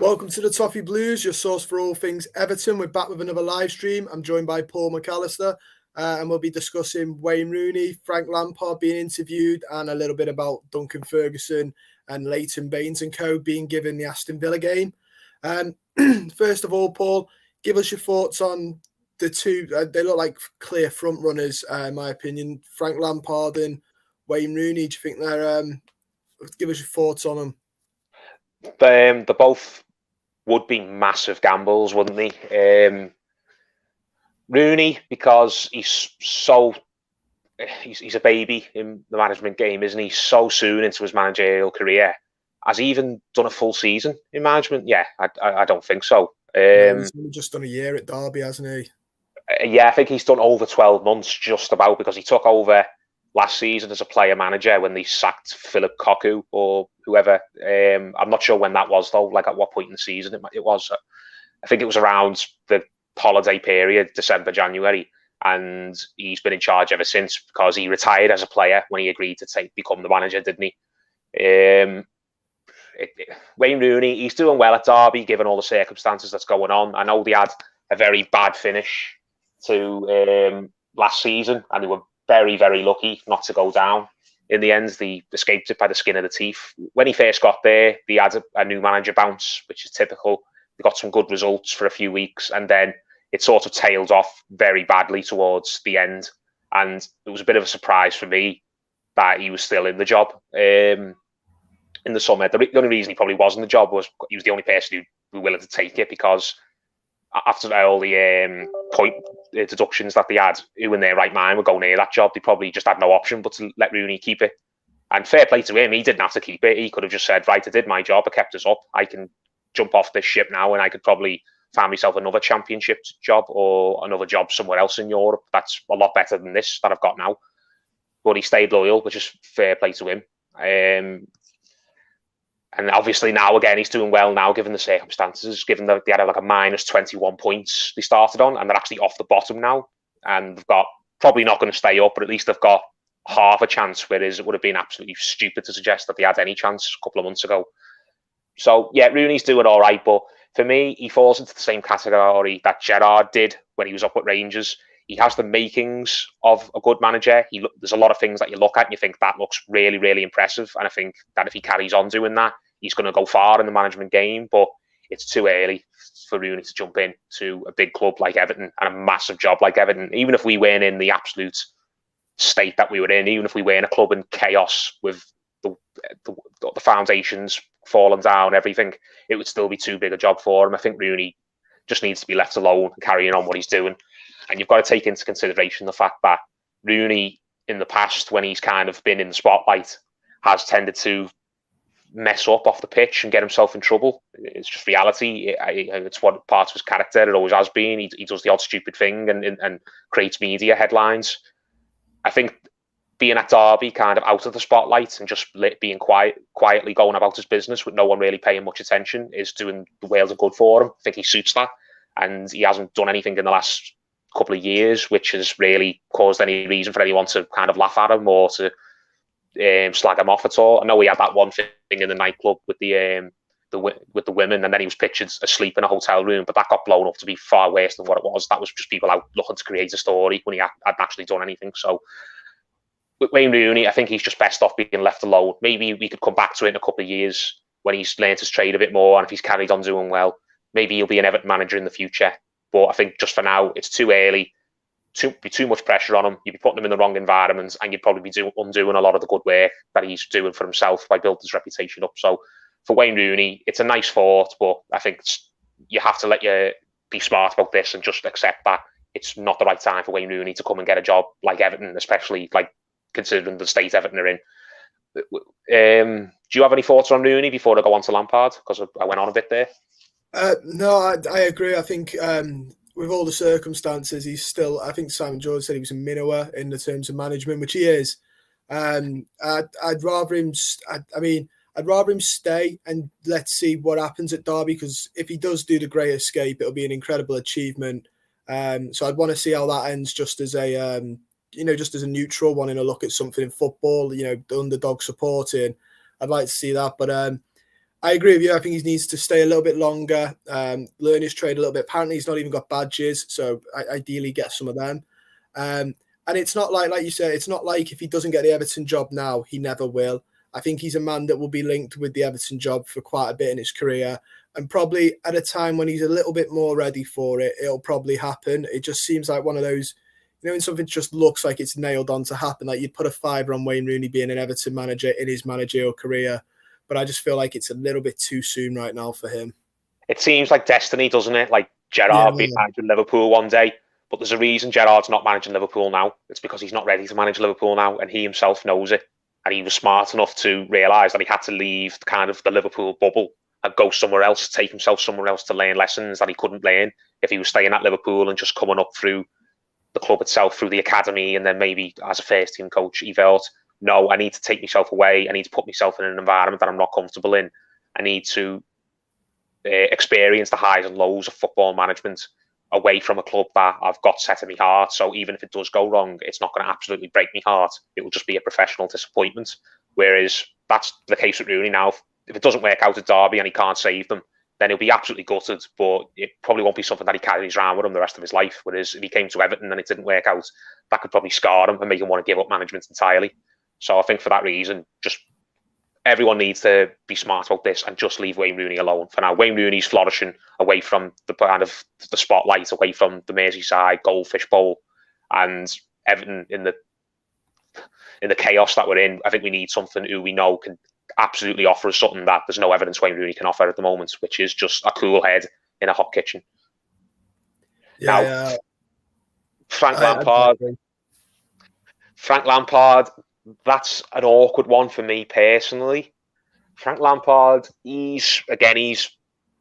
Welcome to the Toffee Blues, your source for all things Everton. We're back with another live stream. I'm joined by Paul McAllister, and we'll be discussing Wayne Rooney, Frank Lampard being interviewed, and a little bit about Duncan Ferguson and Leighton Baines and co. being given the Aston Villa game. First of all, Paul, give us your thoughts on the two. They look like clear front runners, in my opinion. Frank Lampard and Wayne Rooney. Do you think they're? Give us your thoughts on them. They both would be massive gambles, wouldn't they? Rooney, because he's a baby in the management game, isn't he? So soon into his managerial career. Has he even done a full season in management? Yeah, I don't think so. He's only just done a year at Derby, hasn't he? Yeah, I think he's done over 12 months, just about, because he took over last season as a player manager when they sacked Philip Cocu or whoever. I'm not sure when that was, though, like at what point in the season it was. I think it was around the holiday period, December, January, and he's been in charge ever since because he retired as a player when he agreed to become the manager, didn't he? Wayne Rooney, he's doing well at Derby, given all the circumstances that's going on. I know they had a very bad finish to last season, and they were very, very lucky not to go down. In the end, they escaped it by the skin of the teeth. When he first got there, they had a new manager bounce, which is typical. They got some good results for a few weeks, and then it sort of tailed off very badly towards the end. And it was a bit of a surprise for me that he was still in the job in the summer. The only reason he probably was in the job was he was the only person who was willing to take it, because after all the point deductions that they had, who in their right mind would go near that job? They probably just had no option but to let Rooney keep it. And fair play to him, he didn't have to keep it. He could have just said, right, I did my job, I kept us up, I can jump off this ship now and I could probably find myself another championship job or another job somewhere else in Europe. That's a lot better than this that I've got now. But he stayed loyal, which is fair play to him. And obviously now, again, he's doing well now, given the circumstances, given that they had like a minus 21 points they started on, and they're actually off the bottom now. And they've got, probably not going to stay up, but at least they've got half a chance, whereas it would have been absolutely stupid to suggest that they had any chance a couple of months ago. So, yeah, Rooney's doing all right, but for me, he falls into the same category that Gerrard did when he was up at Rangers. He has the makings of a good manager. There's a lot of things that you look at and you think that looks really, really impressive. And I think that if he carries on doing that, he's going to go far in the management game. But it's too early for Rooney to jump in to a big club like Everton and a massive job like Everton. Even if we weren't in the absolute state that we were in, even if we were in a club in chaos with the foundations falling down, everything, it would still be too big a job for him. I think Rooney just needs to be left alone and carrying on what he's doing. And you've got to take into consideration the fact that Rooney, in the past, when he's kind of been in the spotlight, has tended to mess up off the pitch and get himself in trouble. It's just reality. It's what part of his character. It always has been. He does the odd stupid thing and creates media headlines. I think being at Derby, kind of out of the spotlight and just being quietly going about his business with no one really paying much attention, is doing the world of good for him. I think he suits that. And he hasn't done anything in the last couple of years which has really caused any reason for anyone to kind of laugh at him or to slag him off at all. I know he had that one thing in the nightclub with the women, and then he was pictured asleep in a hotel room, but that got blown up to be far worse than what it was. That was just people out looking to create a story when he hadn't actually done anything. So with Wayne Rooney, I think he's just best off being left alone. Maybe we could come back to it in a couple of years when he's learned his trade a bit more, and if he's carried on doing well, maybe he'll be an Everton manager in the future. But I think just for now, it's too early. Be too much pressure on him. You'd be putting him in the wrong environment, and you'd probably be undoing a lot of the good work that he's doing for himself by building his reputation up. So for Wayne Rooney, it's a nice thought, but I think you have to be smart about this and just accept that it's not the right time for Wayne Rooney to come and get a job like Everton, especially like considering the state Everton are in. Do you have any thoughts on Rooney before I go on to Lampard? Because I went on a bit there. No, I agree. I think with all the circumstances, he's still. I think Simon George said he was a minnower in the terms of management, which he is. I'd rather him. I'd rather him stay and let's see what happens at Derby, because if he does do the Great Escape, it'll be an incredible achievement. So I'd want to see how that ends, just as a just as a neutral, wanting to look at something in football. The underdog supporting. I'd like to see that, but I agree with you. I think he needs to stay a little bit longer, learn his trade a little bit. Apparently, he's not even got badges, so ideally get some of them. And it's not like you said, it's not like if he doesn't get the Everton job now, he never will. I think he's a man that will be linked with the Everton job for quite a bit in his career. And probably at a time when he's a little bit more ready for it, it'll probably happen. It just seems like one of those, when something just looks like it's nailed on to happen, like you'd put a fiver on Wayne Rooney being an Everton manager in his managerial career. But I just feel like it's a little bit too soon right now for him. It seems like destiny, doesn't it? Like Gerrard being managing Liverpool one day, but there's a reason Gerrard's not managing Liverpool now. It's because he's not ready to manage Liverpool now, and he himself knows it. And he was smart enough to realise that he had to leave kind of the Liverpool bubble and go somewhere else, take himself somewhere else to learn lessons that he couldn't learn if he was staying at Liverpool and just coming up through the club itself, through the academy, and then maybe as a first team coach. He felt, no, I need to take myself away. I need to put myself in an environment that I'm not comfortable in. I need to experience the highs and lows of football management away from a club that I've got set in my heart. So even if it does go wrong, it's not going to absolutely break my heart. It will just be a professional disappointment. Whereas that's the case with Rooney now. If it doesn't work out at Derby and he can't save them, then he'll be absolutely gutted, but it probably won't be something that he carries around with him the rest of his life. Whereas if he came to Everton and it didn't work out, that could probably scar him and make him want to give up management entirely. So I think for that reason, just everyone needs to be smart about this and just leave Wayne Rooney alone for now. Wayne Rooney's flourishing away from the kind of the spotlight, away from the Merseyside Goldfish Bowl, and Everton in the chaos that we're in. I think we need something who we know can absolutely offer us something that there's no evidence Wayne Rooney can offer at the moment, which is just a cool head in a hot kitchen. Now, Frank Lampard, that's an awkward one for me personally. Frank Lampard, he's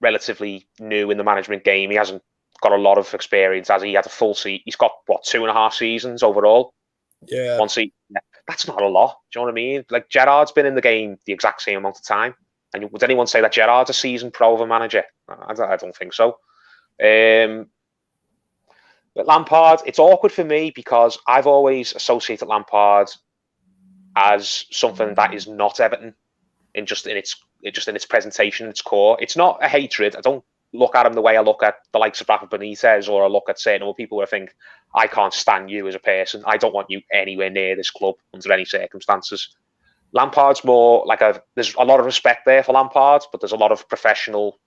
relatively new in the management game. He hasn't got a lot of experience, as he had a full seat. He's got, 2.5 seasons overall? Yeah. 1 season. That's not a lot. Do you know what I mean? Like, Gerrard's been in the game the exact same amount of time. And would anyone say that Gerrard's a seasoned pro of a manager? I don't think so. But Lampard, it's awkward for me because I've always associated Lampard as something that is not Everton in its presentation, its core. It's not a hatred. I don't look at him the way I look at the likes of Rafa Benitez, or I look at certain other people where I think, I can't stand you as a person. I don't want you anywhere near this club under any circumstances. Lampard's more like there's a lot of respect there for Lampard, but there's a lot of professional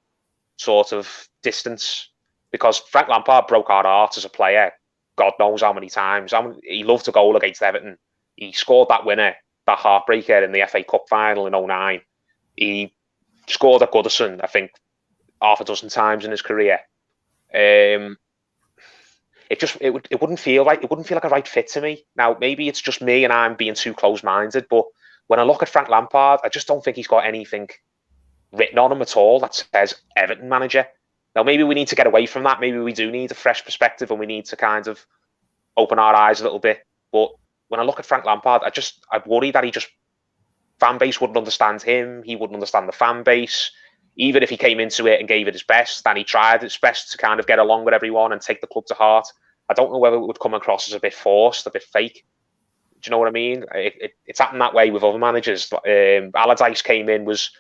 sort of distance, because Frank Lampard broke our hearts as a player, God knows how many times. He loved a goal against Everton. He scored that winner, that heartbreaker in the FA Cup final in 2009. He scored at Goodison, I think, half a dozen times in his career. It wouldn't feel like a right fit to me. Now, maybe it's just me and I'm being too close-minded, but when I look at Frank Lampard, I just don't think he's got anything written on him at all that says Everton manager. Now, maybe we need to get away from that. Maybe we do need a fresh perspective and we need to kind of open our eyes a little bit. But when I look at Frank Lampard, I worry that fan base wouldn't understand him. He wouldn't understand the fan base. Even if he came into it and gave it his best, and he tried his best to kind of get along with everyone and take the club to heart, I don't know whether it would come across as a bit forced, a bit fake. Do you know what I mean? It's happened that way with other managers. Allardyce came in, was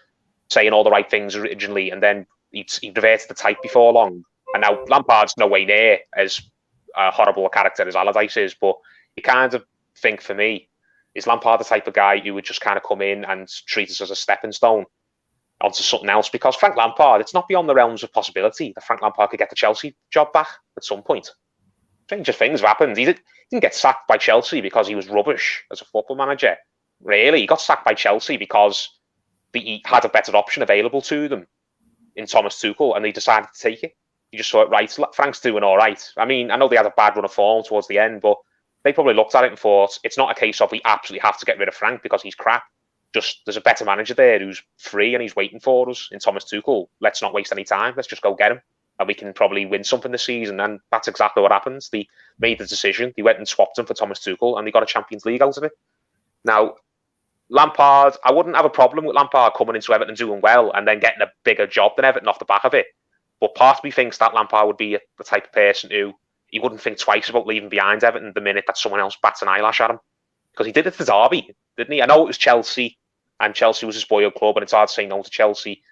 saying all the right things originally, and then he reverted the type before long. And now Lampard's no way near as horrible a character as Allardyce is, but you kind of think, for me, is Lampard the type of guy who would just kind of come in and treat us as a stepping stone onto something else? Because Frank Lampard, it's not beyond the realms of possibility that Frank Lampard could get the Chelsea job back at some point. Stranger things have happened. He didn't get sacked by Chelsea because he was rubbish as a football manager. Really, he got sacked by Chelsea because he had a better option available to them in Thomas Tuchel, and they decided to take it. You just thought, right, Frank's doing all right. I mean, I know they had a bad run of form towards the end, but they probably looked at it and thought, it's not a case of we absolutely have to get rid of Frank because he's crap. Just, there's a better manager there who's free and he's waiting for us in Thomas Tuchel. Let's not waste any time. Let's just go get him. And we can probably win something this season. And that's exactly what happens. They made the decision. They went and swapped him for Thomas Tuchel, and they got a Champions League out of it. Now, Lampard, I wouldn't have a problem with Lampard coming into Everton doing well and then getting a bigger job than Everton off the back of it. But part of me thinks that Lampard would be the type of person who he wouldn't think twice about leaving behind Everton the minute that someone else bats an eyelash at him. Because he did it to Derby, didn't he? I know it was Chelsea, and Chelsea was his boyhood club, and it's hard to say no to Chelsea.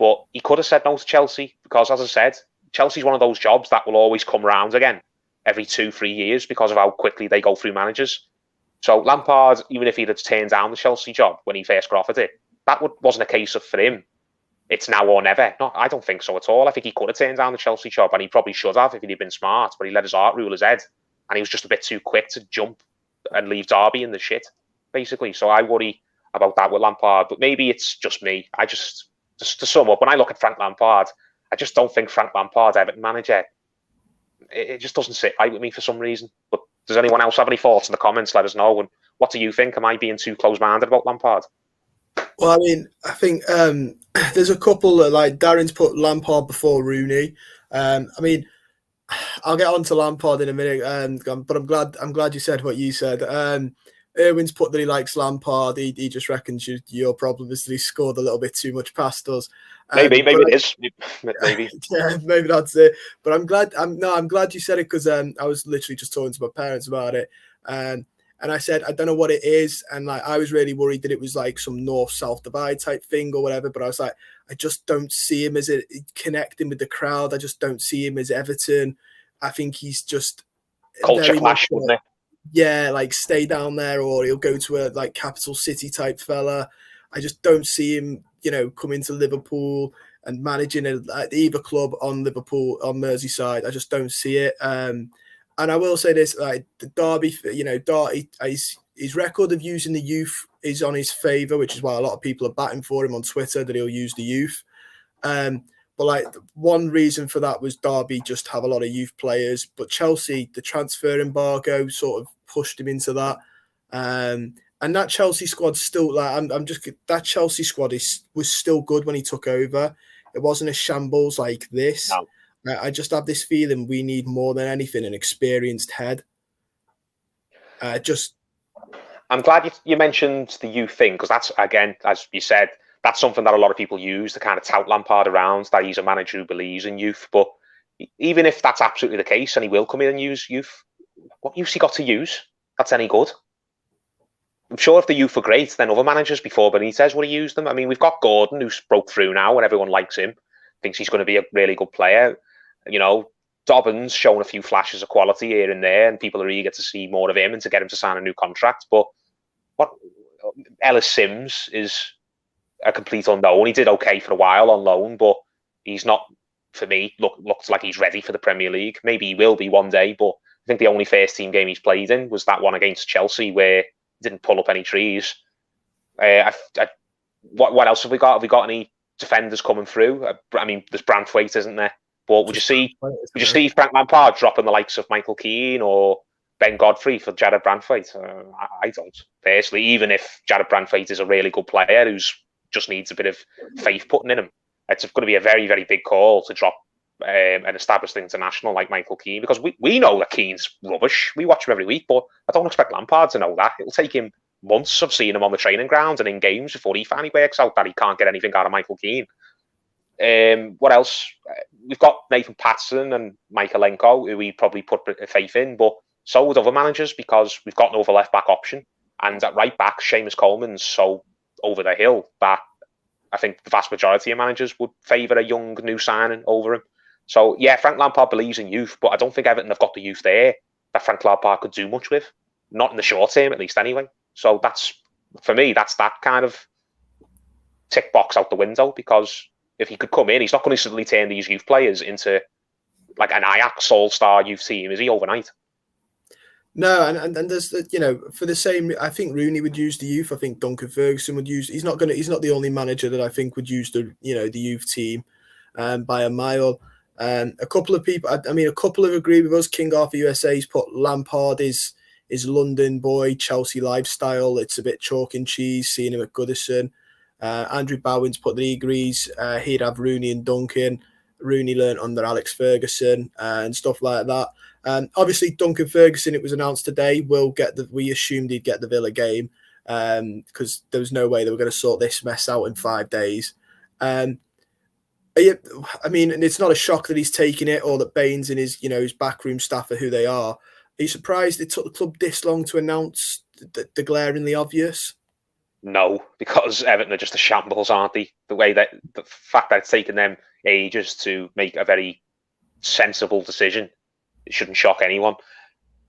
But he could have said no to Chelsea because, as I said, Chelsea's one of those jobs that will always come round again every 2-3 years because of how quickly they go through managers. So Lampard, even if he'd have turned down the Chelsea job when he first got offered it, that wasn't a case of for him, it's now or never. No, I don't think so at all. I think he could have turned down the Chelsea job, and he probably should have if he'd been smart, but he let his heart rule his head, and he was just a bit too quick to jump and leave Derby in the shit, basically. So I worry about that with Lampard, but maybe it's just me. Just to sum up, when I look at Frank Lampard, I just don't think Frank Lampard, Everton manager, it just doesn't sit right with me for some reason. But does anyone else have any thoughts in the comments? Let us know. And what do you think? Am I being too close-minded about Lampard? Well, I mean, I think there's a couple like Darren's put Lampard before Rooney. I mean, I'll get on to Lampard in a minute, but I'm glad you said what you said. Irwin's put that he likes Lampard. He just reckons your problem is that he scored a little bit too much past us. Maybe it is. Maybe. Yeah, maybe that's it. But I'm glad you said it because I was literally just talking to my parents about it. And I said, I don't know what it is. And like, I was really worried that it was like some north-south divide type thing or whatever. But I was like, I just don't see him as connecting with the crowd. I just don't see him as Everton. I think he's just culture clash, wouldn't it? Yeah, like stay down there, or he'll go to a like capital city type fella. I just don't see him, coming to Liverpool and managing either club on Liverpool on Merseyside. I just don't see it. And I will say this: like the Derby, Derby, his record of using the youth is on his favour, which is why a lot of people are batting for him on Twitter that he'll use the youth. But like one reason for that was Derby just have a lot of youth players, but Chelsea, the transfer embargo sort of pushed him into that. And that Chelsea squad still that Chelsea squad was still good when he took over. It wasn't a shambles like this. No. I just have this feeling we need more than anything an experienced head. I'm glad you mentioned the youth thing because that's, again, as you said, that's something that a lot of people use to kind of tout Lampard around, that he's a manager who believes in youth. But even if that's absolutely the case and he will come in and use youth, what youth he got to use that's any good? I'm sure if the youth were great, then other managers before Benitez would have used them. I mean, we've got Gordon, who's broke through now and everyone likes him, thinks he's going to be a really good player. Dobbin's shown a few flashes of quality here and there, and people are eager to see more of him and to get him to sign a new contract. But Ellis Sims is a complete unknown. He did okay for a while on loan, but he's not, for me, looks like he's ready for the Premier League. Maybe he will be one day, but I think the only first team game he's played in was that one against Chelsea where he didn't pull up any trees. What else have we got? Have we got any defenders coming through? I mean, there's Branthwaite, isn't there? But would you see Frank Lampard dropping the likes of Michael Keane or Ben Godfrey for Jared Branthwaite? I don't, personally, even if Jared Branthwaite is a really good player who's just needs a bit of faith putting in him. It's going to be a very, very big call to drop an established international like Michael Keane, because we know that Keane's rubbish. We watch him every week, but I don't expect Lampard to know that. It'll take him months of seeing him on the training ground and in games before he finally works out that he can't get anything out of Michael Keane. What else? We've got Nathan Patterson and Michaelenko, who we probably put faith in, but so would other managers because we've got no other left-back option. And at right-back, Seamus Coleman's so over the hill that I think the vast majority of managers would favour a young new signing over him. So yeah, Frank Lampard believes in youth, but I don't think Everton have got the youth there that Frank Lampard could do much with. Not in the short term, at least anyway. So that's, for me, that's that kind of tick box out the window, because if he could come in, he's not going to suddenly turn these youth players into like an Ajax all-star youth team, is he, overnight? No, and there's for the same, I think Rooney would use the youth. I think Duncan Ferguson would use. He's not the only manager that I think would use the youth team, by a mile. A couple of people, a couple have agreed with us. King Arthur USA's put Lampard is London boy, Chelsea lifestyle. It's a bit chalk and cheese seeing him at Goodison. Andrew Bowen's put that he agrees. He'd have Rooney and Duncan. Rooney learnt under Alex Ferguson and stuff like that. Obviously, Duncan Ferguson, it was announced today, we assumed he'd get the Villa game because there was no way they were going to sort this mess out in 5 days. I mean, and it's not a shock that he's taking it or that Baines and his backroom staff are who they are. Are you surprised it took the club this long to announce the glaringly obvious? No, because Everton are just a shambles, aren't they? The fact that it's taken them ages to make a very sensible decision, it shouldn't shock anyone.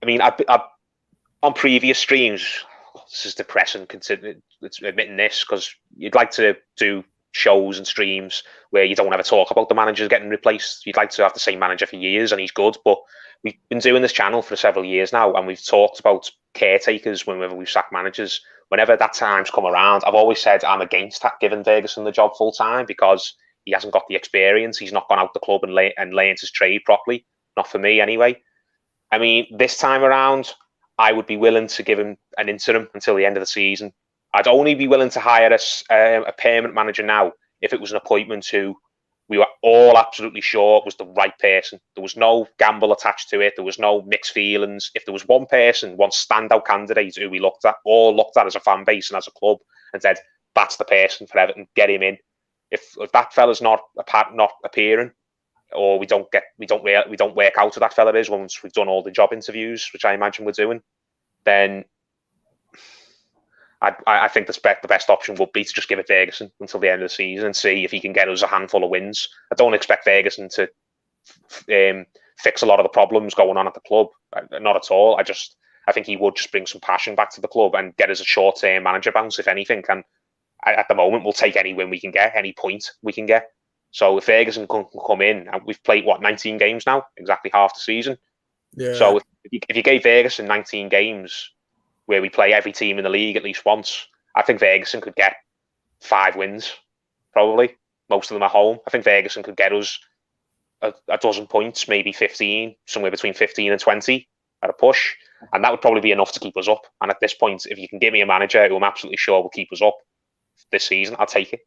I mean, on previous streams, this is depressing considering it's admitting this, because you'd like to do shows and streams where you don't ever talk about the managers getting replaced. You'd like to have the same manager for years and he's good, but we've been doing this channel for several years now, and we've talked about caretakers whenever we've sacked managers. Whenever that time's come around, I've always said I'm against giving Ferguson the job full time because he hasn't got the experience. He's not gone out the club and learned his trade properly. Not for me, anyway. I mean, this time around, I would be willing to give him an interim until the end of the season. I'd only be willing to hire a permanent manager now if it was an appointment who we were all absolutely sure was the right person. There was no gamble attached to it. There was no mixed feelings. If there was one person, one standout candidate who we looked at as a fan base and as a club and said, that's the person for Everton, get him in. If that fella's not appearing, or we don't work out who that fella is once we've done all the job interviews, which I imagine we're doing, then I think the best option would be to just give it Ferguson until the end of the season and see if he can get us a handful of wins. I don't expect Ferguson to fix a lot of the problems going on at the club. Not at all. I think he would just bring some passion back to the club and get us a short-term manager bounce, if anything. And at the moment, we'll take any win we can get, any point we can get. So if Ferguson can come in, and we've played, 19 games now? Exactly half the season. Yeah. So if you gave Ferguson 19 games where we play every team in the league at least once, I think Ferguson could get 5 wins, probably. Most of them at home. I think Ferguson could get us a dozen points, maybe 15, somewhere between 15 and 20 at a push. And that would probably be enough to keep us up. And at this point, if you can give me a manager who I'm absolutely sure will keep us up this season, I'll take it.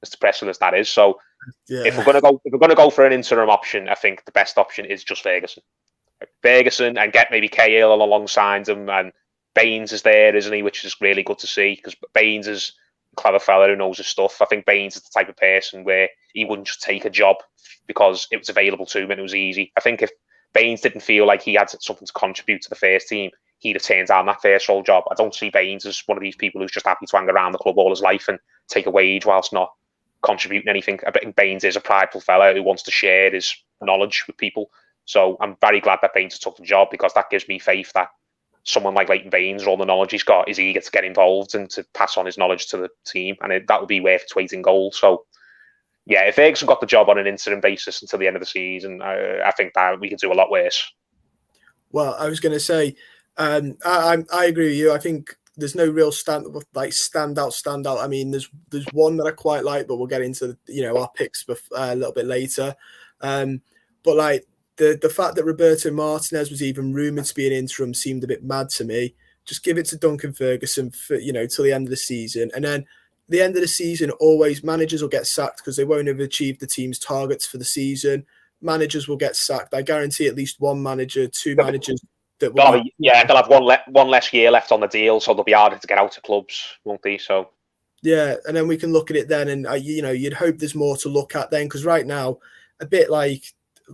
As depressing as that is. So if we're gonna go for an interim option, I think the best option is just Ferguson. And get maybe Cahill alongside him, and Baines is there, isn't he? Which is really good to see, because Baines is a clever fella who knows his stuff. I think Baines is the type of person where he wouldn't just take a job because it was available to him and it was easy. I think if Baines didn't feel like he had something to contribute to the first team, he'd have turned down that first role job. I don't see Baines as one of these people who's just happy to hang around the club all his life and take a wage whilst not contributing anything. I think Baines is a prideful fella who wants to share his knowledge with people. So I'm very glad that Baines took the job, because that gives me faith that someone like Leighton Baines, or all the knowledge he's got, is eager to get involved and to pass on his knowledge to the team, and that would be worth its weight in gold. So yeah, if Ferguson got the job on an interim basis until the end of the season, I think that we could do a lot worse. Well, I was going to say, I agree with you. I think there's no real standout. I mean, there's one that I quite like, but we'll get into our picks a little bit later. But like the fact that Roberto Martinez was even rumoured to be an interim seemed a bit mad to me. Just give it to Duncan Ferguson for till the end of the season, and then the end of the season, always managers will get sacked because they won't have achieved the team's targets for the season. Managers will get sacked. I guarantee at least one manager, two managers that will. They'll have one less year left on the deal, so they'll be harder to get out of clubs, won't they? So yeah, and then we can look at it then, and you'd hope there's more to look at then, because right now, a bit like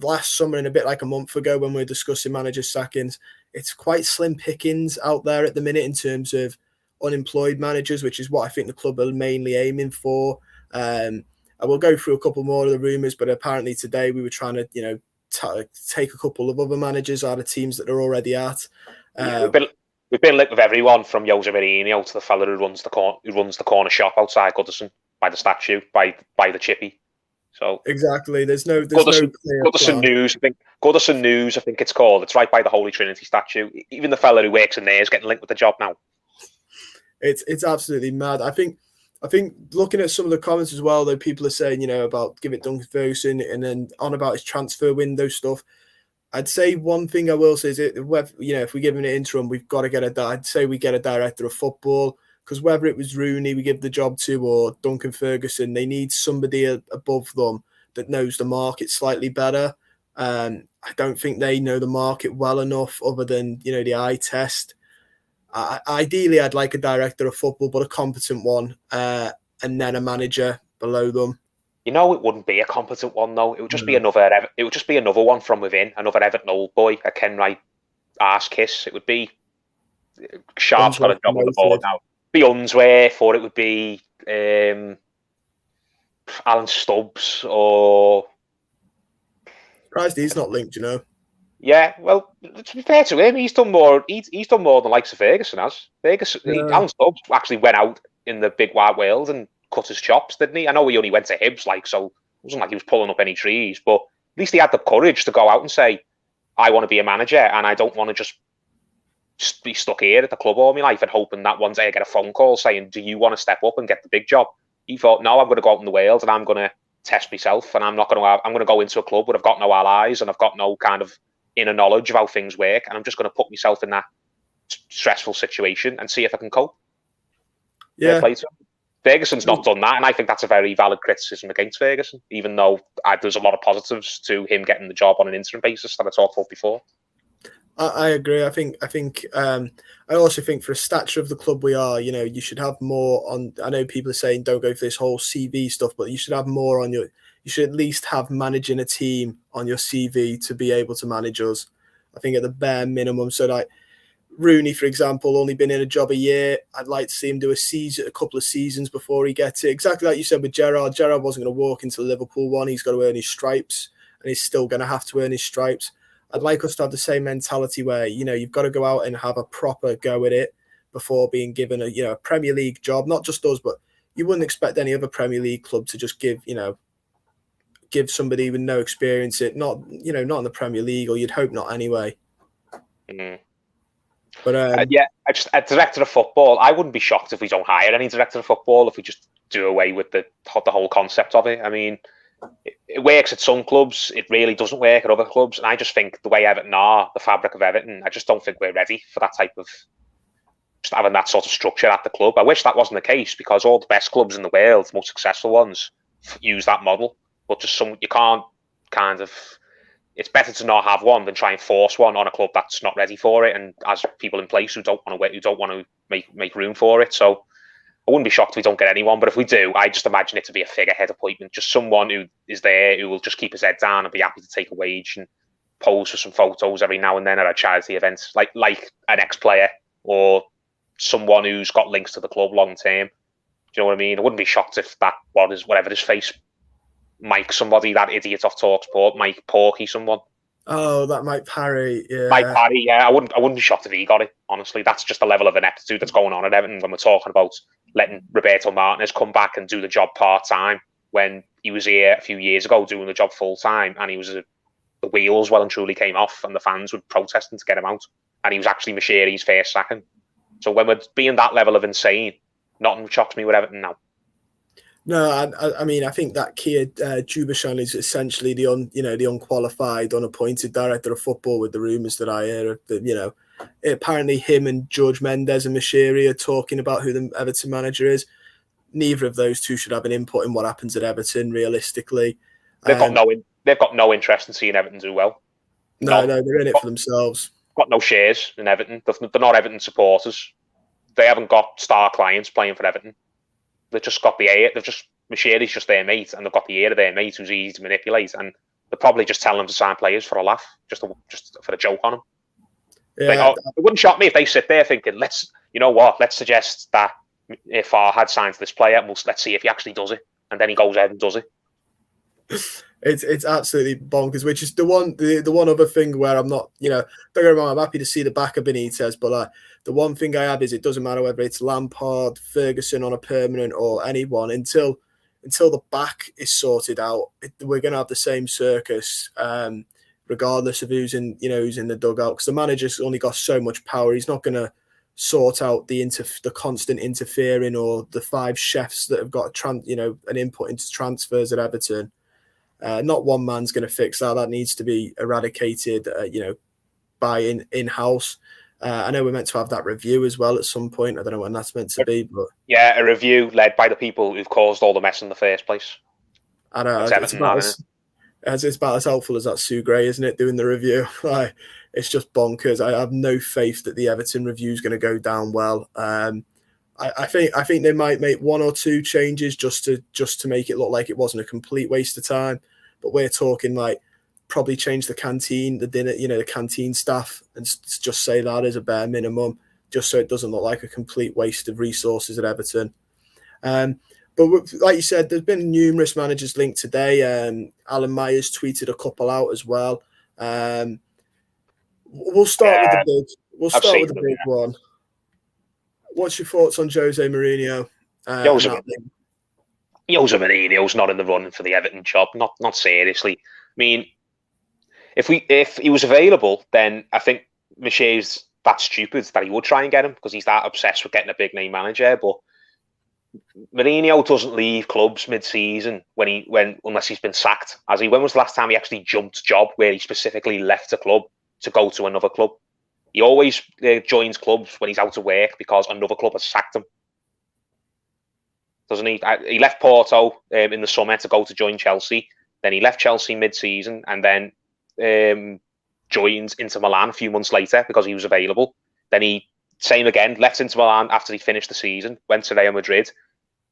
last summer and a bit like a month ago when we were discussing manager sackings, it's quite slim pickings out there at the minute in terms of unemployed managers, which is what I think the club are mainly aiming for. I will go through a couple more of the rumours, but apparently today we were trying to, take a couple of other managers out of teams that they're already at. We've been linked with everyone from Jose Mourinho to the fella who runs the corner shop outside Goodison by the statue, by the chippy. So exactly, there's no Goodison News. Goodison News, I think it's called. It's right by the Holy Trinity statue. Even the fella who works in there is getting linked with the job now. It's absolutely mad. I think looking at some of the comments as well, though, people are saying, about give it Duncan Ferguson and then on about his transfer window stuff. I'd say one thing I will say is if we give him an interim, we've got to get I'd say we get a director of football, because whether it was Rooney we give the job to or Duncan Ferguson, they need somebody above them that knows the market slightly better. I don't think they know the market well enough other than, the eye test. Ideally, I'd like a director of football, but a competent one, and then a manager below them. It wouldn't be a competent one though. It would just be another. It would just be another one from within, another Everton old boy, a Ken Wright arse kiss. It would be Sharp's got a job on the board now. be Unsworth, or it would be Alan Stubbs, or Surprised he's not linked, you know. Yeah, well, to be fair to him, he's done more. He's done more than the likes of Ferguson has. Alan Stubbs actually went out in the big wide world and cut his chops, didn't he? I know he only went to Hibs, so it wasn't like he was pulling up any trees, but at least he had the courage to go out and say, "I want to be a manager, and I don't want to just be stuck here at the club all my life and hoping that one day I get a phone call saying, 'Do you want to step up and get the big job?'" He thought, "No, I'm going to go out in the world and I'm going to test myself, and I'm going to go into a club where I've got no allies and I've got no kind of inner knowledge of how things work, and I'm just going to put myself in that stressful situation and see if I can cope." Yeah. Ferguson's not done that, and I think that's a very valid criticism against Ferguson, even though there's a lot of positives to him getting the job on an interim basis that I talked about before. I agree. I also think for a stature of the club we are, you should have more on. I know people are saying don't go for this whole CV stuff, but you should have more on you should at least have managing a team on your CV to be able to manage us. I think at the bare minimum. So like Rooney, for example, only been in a job a year. I'd like to see him do a couple of seasons before he gets it. Exactly like you said with Gerrard. Gerrard wasn't going to walk into the Liverpool one. He's got to earn his stripes, and he's still going to have to earn his stripes. I'd like us to have the same mentality where, you've got to go out and have a proper go at it before being given a Premier League job. Not just us, but you wouldn't expect any other Premier League club to just give somebody with no experience it. Not in the Premier League, or you'd hope not anyway. Mm. But a director of football, I wouldn't be shocked if we don't hire any director of football, if we just do away with the whole concept of it. I mean, it works at some clubs, it really doesn't work at other clubs, and I just think the way Everton are, the fabric of Everton, I just don't think we're ready for that type of just having that sort of structure at the club. I wish that wasn't the case, because all the best clubs in the world, the most successful ones, use that model. But you can't kind of. It's better to not have one than try and force one on a club that's not ready for it, and has people in place who don't want to make room for it. So I wouldn't be shocked if we don't get anyone, but if we do, I just imagine it to be a figurehead appointment, just someone who is there, who will just keep his head down and be happy to take a wage and pose for some photos every now and then at a charity event, like an ex-player or someone who's got links to the club long term. Do you know what I mean? I wouldn't be shocked if that whatever his face, Mike somebody, that idiot off TalkSport, Mike Porky someone. Oh, that Mike Parry, yeah. Mike Parry, yeah. I wouldn't be shocked if he got it, honestly. That's just the level of ineptitude that's going on at Everton when we're talking about letting Roberto Martinez come back and do the job part-time when he was here a few years ago doing the job full-time, and he was the wheels well and truly came off and the fans were protesting to get him out, and he was actually Mashiri's first sacking. So when we're being that level of insane, nothing shocks me with Everton now. No, I mean, I think that Kia Jubashan is essentially the unqualified, unappointed director of football, with the rumours that I hear that, apparently him and George Mendes and Mashiri are talking about who the Everton manager is. Neither of those two should have an input in what happens at Everton, realistically. They've got no interest in seeing Everton do well. No, they're in it for themselves. Got no shares in Everton. They're not Everton supporters. They haven't got star clients playing for Everton. They've just got the ear. Mashiri's just their mate, and they've got the ear of their mate who's easy to manipulate, and they're probably just telling them to sign players for a laugh, just for a joke on them. Yeah, it wouldn't shock me if they sit there thinking, let's suggest that if Farhad signs this player, let's see if he actually does it, and then he goes ahead and does it. It's absolutely bonkers, which is the one other thing where I'm not, don't get me wrong, I'm happy to see the back of Benitez, but the one thing I have is it doesn't matter whether it's Lampard, Ferguson on a permanent, or anyone, until the back is sorted out, we're going to have the same circus, regardless of who's in the dugout, because the manager's only got so much power. He's not going to sort out the constant interfering, or the 5 chefs that have got an input into transfers at Everton. Not one man's going to fix that. That needs to be eradicated, by in-house. I know we're meant to have that review as well at some point. I don't know when that's meant to be, but yeah, a review led by the people who've caused all the mess in the first place. I know it's about as helpful as that Sue Gray, isn't it? Doing the review, it's just bonkers. I have no faith that the Everton review is going to go down well. I think they might make 1 or 2 changes just to make it look like it wasn't a complete waste of time. But we're talking probably change the canteen, the dinner, the canteen staff, and just say that as a bare minimum. just so it doesn't look like a complete waste of resources at Everton. But like you said, there's been numerous managers linked today. Alan Myers tweeted a couple out as well. We'll start with the big. We'll start with the big one. What's your thoughts on Jose Mourinho? Jose Mourinho's not in the running for the Everton job. Not seriously. I mean, if he was available, then I think Michel's that stupid that he would try and get him because he's that obsessed with getting a big name manager. But Mourinho doesn't leave clubs mid-season unless he's been sacked. When was the last time he actually jumped job where he specifically left a club to go to another club? He always joins clubs when he's out of work because another club has sacked him. Doesn't he? He left Porto in the summer to go to join Chelsea. Then he left Chelsea mid-season and then joined Inter Milan a few months later because he was available. Then he, same again, left Inter Milan after he finished the season, went to Real Madrid.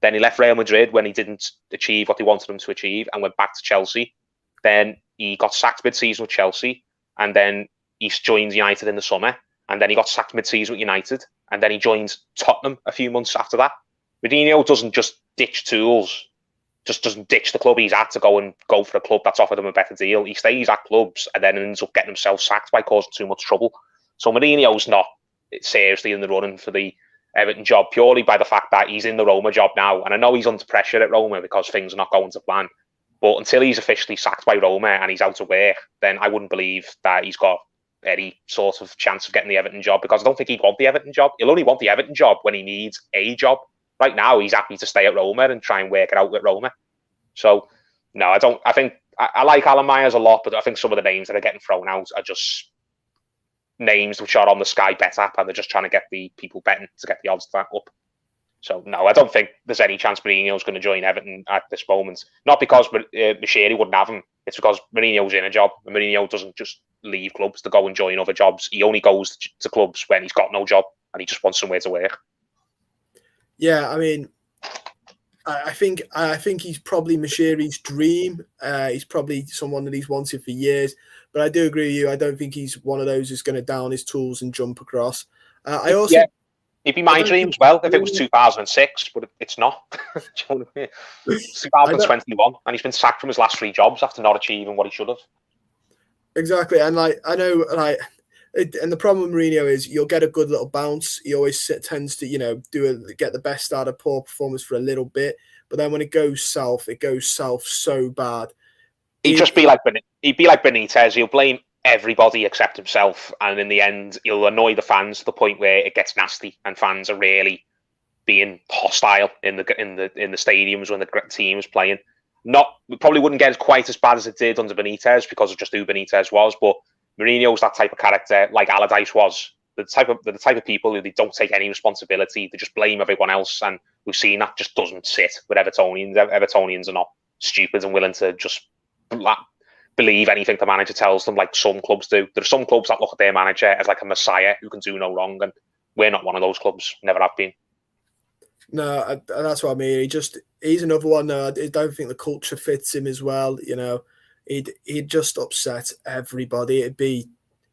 Then he left Real Madrid when he didn't achieve what they wanted him to achieve and went back to Chelsea. Then he got sacked mid-season with Chelsea and then he joined United in the summer, and then he got sacked mid-season with United, and then he joined Tottenham a few months after that. Mourinho doesn't just ditch tools, just doesn't ditch the club he's at to go for a club that's offered him a better deal. He stays at clubs and then ends up getting himself sacked by causing too much trouble. So Mourinho's not seriously in the running for the Everton job purely by the fact that he's in the Roma job now, and I know he's under pressure at Roma because things are not going to plan. But until he's officially sacked by Roma and he's out of work, then I wouldn't believe that he's got any sort of chance of getting the Everton job because I don't think he'd want the Everton job. He'll only want the Everton job when he needs a job. Right now, he's happy to stay at Roma and try and work it out with Roma. So, no, I don't. I think I like Alan Myers a lot, but I think some of the names that are getting thrown out are just names which are on the Sky Bet app and they're just trying to get the people betting to get the odds up. So, no, I don't think there's any chance Mourinho's going to join Everton at this moment. Not because Micheli wouldn't have him. It's because Mourinho's in a job. And Mourinho doesn't just leave clubs to go and join other jobs. He only goes to clubs when he's got no job and he just wants somewhere to work. Yeah, I mean, I think he's probably Mashiri's dream. He's probably someone that he's wanted for years. But I do agree with you. I don't think he's one of those who's going to down his tools and jump across. It'd be my dream as well if it was 2006, but it's not. It's 2021, and he's been sacked from his last 3 jobs after not achieving what he should have. Exactly, and I know, and the problem with Mourinho is you'll get a good little bounce. He always tends to, get the best out of poor performance for a little bit, but then when it goes south so bad. He'd be like Benitez. He'll blame everybody except himself, and in the end he'll annoy the fans to the point where it gets nasty and fans are really being hostile in the stadiums when the team is playing. We probably wouldn't get quite as bad as it did under Benitez because of just who Benitez was, but Mourinho's that type of character, like Allardyce was. The type of people who they don't take any responsibility, they just blame everyone else, and we've seen that just doesn't sit with Evertonians. Evertonians are not stupid and willing to just believe anything the manager tells them like some clubs do. There are some clubs that look at their manager as like a messiah who can do no wrong, and we're not one of those clubs, never have been. No, that's what I mean. He's another one. I don't think the culture fits him as well. He'd just upset everybody. It'd be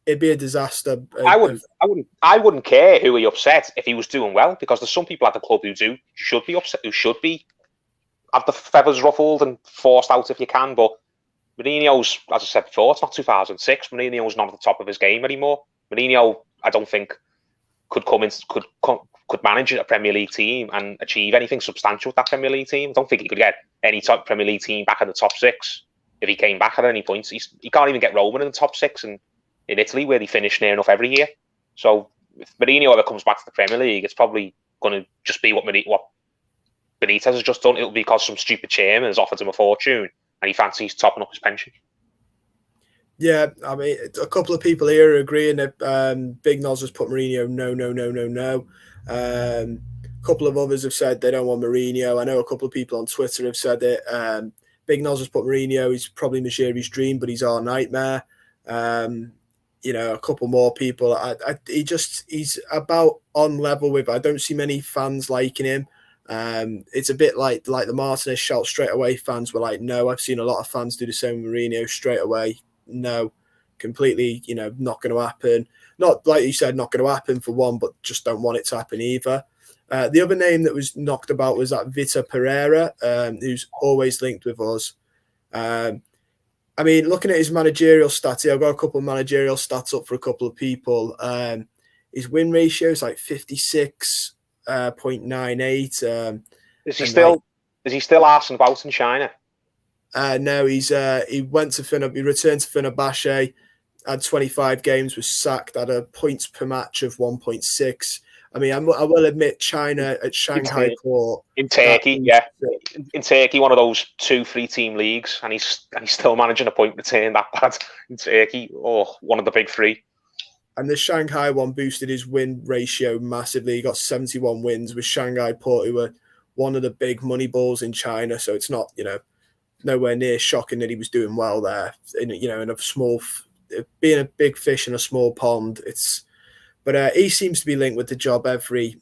a disaster. I wouldn't care who he upset if he was doing well, because there's some people at the club who should be upset, who should be have the feathers ruffled and forced out if you can. But Mourinho's, as I said before, it's not 2006. Mourinho's not at the top of his game anymore. Mourinho, I don't think could manage a Premier League team and achieve anything substantial with that Premier League team. I don't think he could get any top Premier League team back in the top 6 if he came back at any point. He can't even get Roma in the top 6 in Italy, where they finish near enough every year. So if Mourinho ever comes back to the Premier League, it's probably going to just be what Benitez has just done. It'll be because some stupid chairman has offered him a fortune and he fancies topping up his pension. Yeah, I mean, a couple of people here are agreeing that Big Noz has put Mourinho no. A couple of others have said they don't want Mourinho. I know a couple of people on Twitter have said it. Big Noz has put Mourinho. He's probably Mashiri's dream, but he's our nightmare. A couple more people. He's about on level with. I don't see many fans liking him. It's a bit like the Martinez shout straight away. Fans were like, no. I've seen a lot of fans do the same with Mourinho straight away. No, completely, not going to happen. Not like you said, not going to happen for one, but just don't want it to happen either. The other name that was knocked about was that Vitor Pereira, who's always linked with us. I mean, looking at his managerial stats here, I've got a couple of managerial stats up for a couple of people. His win ratio is like 56.98. Is he still arsing about in China? No, he returned to Fenerbahce, had 25 games, was sacked, had a points per match of 1.6. I mean, I will admit China at Shanghai Port. In Turkey, yeah. In Turkey, one of those 2-3 team leagues, and he's still managing a point return that bad in Turkey. Oh, one of the big three. And the Shanghai one boosted his win ratio massively. He got 71 wins with Shanghai Port, who were one of the big money balls in China. So it's not, nowhere near shocking that he was doing well there. In a small, being a big fish in a small pond. But he seems to be linked with the job every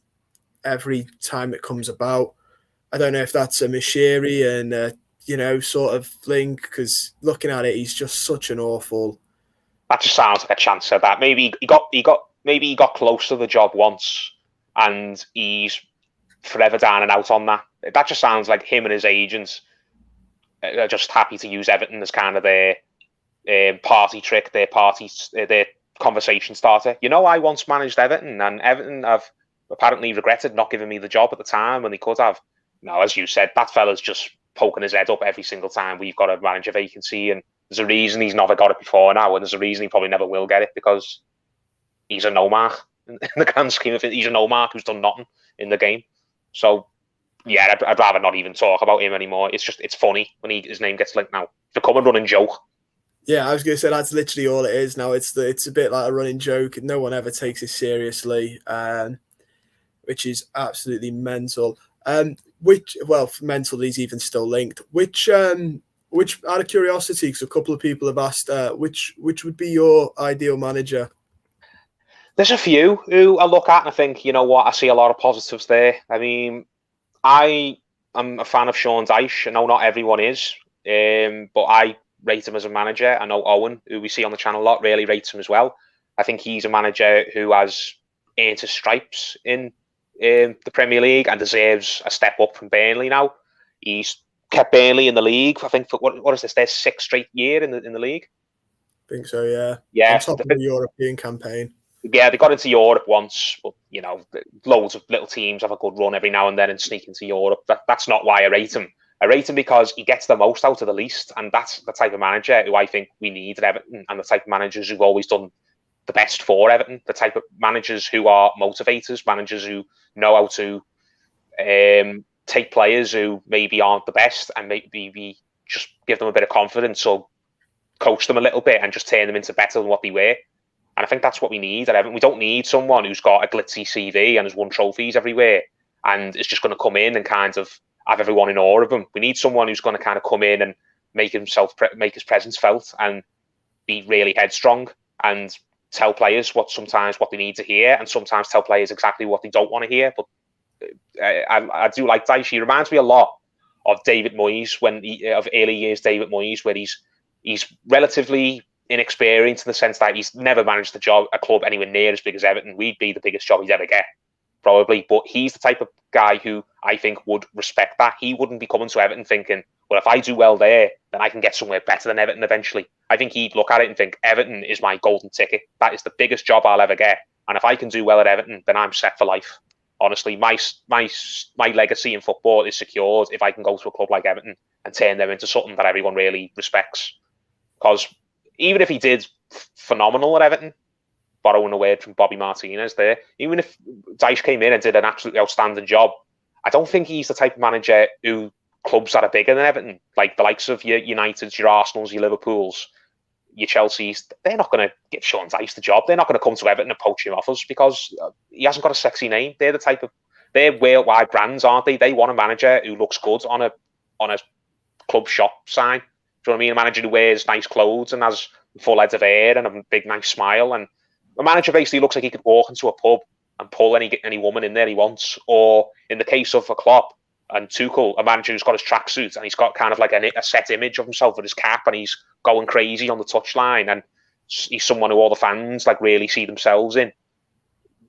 time it comes about. I don't know if that's a Mashiri and sort of link, because looking at it, he's just such an awful. That just sounds like a chance of that. Maybe he got close to the job once, and he's forever down and out on that. That just sounds like him and his agents are just happy to use Everton as kind of their party trick, their conversation starter. I once managed Everton, and Everton have apparently regretted not giving me the job at the time when they could have. No, as you said, that fella's just poking his head up every single time we've got a manager vacancy, and there's a reason he's never got it before now, and there's a reason he probably never will get it, because he's a no-mark in the grand scheme of it. He's a no-mark who's done nothing in the game. So, yeah, I'd rather not even talk about him anymore. It's funny when his name gets linked now. It's become a running joke. Yeah, I was going to say that's literally all it is now. It's a bit like a running joke. No one ever takes it seriously, which is absolutely mental. Mental, he's even still linked. Which out of curiosity, because a couple of people have asked, which would be your ideal manager? There's a few who I look at and I think, you know what, I see a lot of positives there. I mean, I am a fan of Sean Dyche. I know not everyone is, but I rate him as a manager. I know Owen, who we see on the channel a lot, really rates him as well. I think he's a manager who has earned his stripes in the Premier League and deserves a step up from Burnley now. He's kept Burnley in the league, I think, for what is this, their 6th straight year in the league? I think so, yeah. Yeah. On top of the European campaign. Yeah, they got into Europe once, but, loads of little teams have a good run every now and then and sneak into Europe. That's not why I rate him. I rate him because he gets the most out of the least, and that's the type of manager who I think we need at Everton, and the type of managers who've always done the best for Everton, the type of managers who are motivators, managers who know how to take players who maybe aren't the best and maybe just give them a bit of confidence or coach them a little bit and just turn them into better than what they were. And I think that's what we need at Everton. We don't need someone who's got a glitzy CV and has won trophies everywhere and is just going to come in and kind of have everyone in awe of him. We need someone who's going to kind of come in and make his presence felt and be really headstrong and tell players what they need to hear, and sometimes tell players exactly what they don't want to hear. But I do like Dyche. He reminds me a lot of David Moyes, of early years David Moyes, where he's relatively inexperienced in the sense that he's never managed a club anywhere near as big as Everton. We'd be the biggest job he'd ever get, probably. But he's the type of guy who I think would respect that. He wouldn't be coming to Everton thinking, well, if I do well there, then I can get somewhere better than Everton eventually. I think he'd look at it and think, Everton is my golden ticket. That is the biggest job I'll ever get. And if I can do well at Everton, then I'm set for life. Honestly, my legacy in football is secured if I can go to a club like Everton and turn them into something that everyone really respects. Because even if he did phenomenal at Everton, borrowing a word from Bobby Martinez there, even if Dyche came in and did an absolutely outstanding job, I don't think he's the type of manager who clubs that are bigger than Everton, like the likes of your Uniteds, your Arsenals, your Liverpools, your Chelseas, they're not going to give Sean Dyche the job. They're not going to come to Everton and poach him off us because he hasn't got a sexy name. They're worldwide brands, aren't they? They want a manager who looks good on a club shop sign. Do you know what I mean? A manager who wears nice clothes and has full heads of hair and a big nice smile. And a manager basically looks like he could walk into a pub and pull any woman in there he wants. Or in the case of a Klopp and Tuchel, a manager who's got his tracksuit and he's got kind of like a set image of himself with his cap and he's going crazy on the touchline. And he's someone who all the fans like really see themselves in.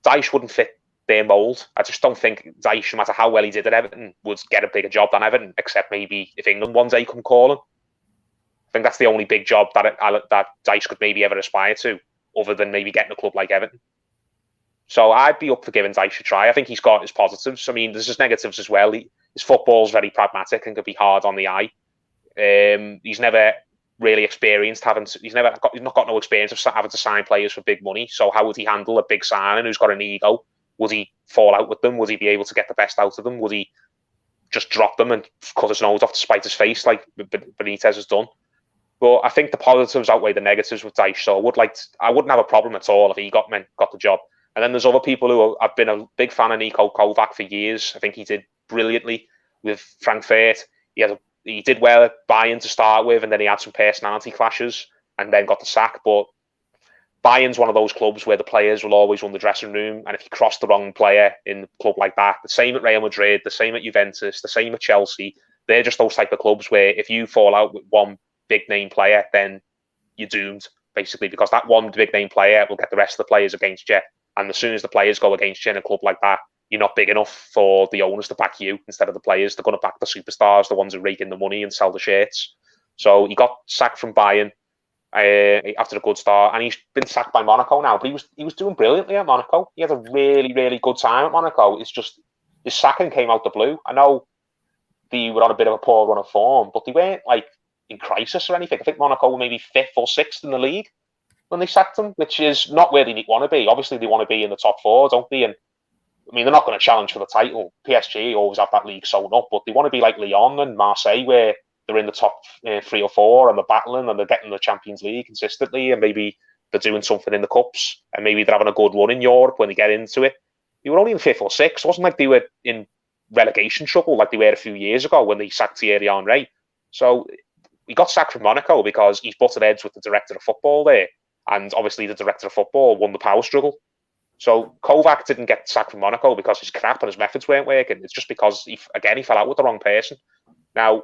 Dyche wouldn't fit their mould. I just don't think Dyche, no matter how well he did at Everton, would get a bigger job than Everton, except maybe if England one day come calling. I think that's the only big job that Dyche could maybe ever aspire to, other than maybe getting a club like Everton. So I'd be up for giving Dyche a try. I think he's got his positives. I mean, there's his negatives as well. His football's very pragmatic and can be hard on the eye. He's never really experienced he's not got no experience of having to sign players for big money. So how would he handle a big signing who's got an ego? Would he fall out with them? Would he be able to get the best out of them? Would he just drop them and cut his nose off to spite his face like Benitez has done? But I think the positives outweigh the negatives with Dyche. So I wouldn't have a problem at all if he got the job. And then there's other people who I've been a big fan of Niko Kovac for years. I think he did brilliantly with Frankfurt. He did well at Bayern to start with, and then he had some personality clashes and then got the sack. But Bayern's one of those clubs where the players will always run the dressing room, and if you cross the wrong player in a club like that, the same at Real Madrid, the same at Juventus, the same at Chelsea, they're just those type of clubs where if you fall out with one big name player, then you're doomed, basically, because that one big name player will get the rest of the players against you. And as soon as the players go against you in a club like that, you're not big enough for the owners to back you instead of the players. They're going to back the superstars, the ones who rake in the money and sell the shirts. So he got sacked from Bayern after a good start, and he's been sacked by Monaco now. But he was doing brilliantly at Monaco. He had a really, really good time at Monaco. It's just his sacking came out the blue. I know they were on a bit of a poor run of form, but they weren't like in crisis or anything. I think Monaco were maybe 5th or 6th in the league when they sacked him, which is not where they want to be. Obviously, they want to be in the top 4, don't they? And I mean, they're not going to challenge for the title. PSG always have that league sewn up, but they want to be like Lyon and Marseille, where they're in the top 3 or 4 and they're battling and they're getting the Champions League consistently, and maybe they're doing something in the cups, and maybe they're having a good run in Europe when they get into it. They were only in 5th or 6th. It wasn't like they were in relegation trouble like they were a few years ago when they sacked Thierry Henry. So he got sacked from Monaco because he's butted heads with the director of football there, and obviously the director of football won the power struggle. So Kovac didn't get sacked from Monaco because his crap and his methods weren't working. It's just because he fell out with the wrong person. Now,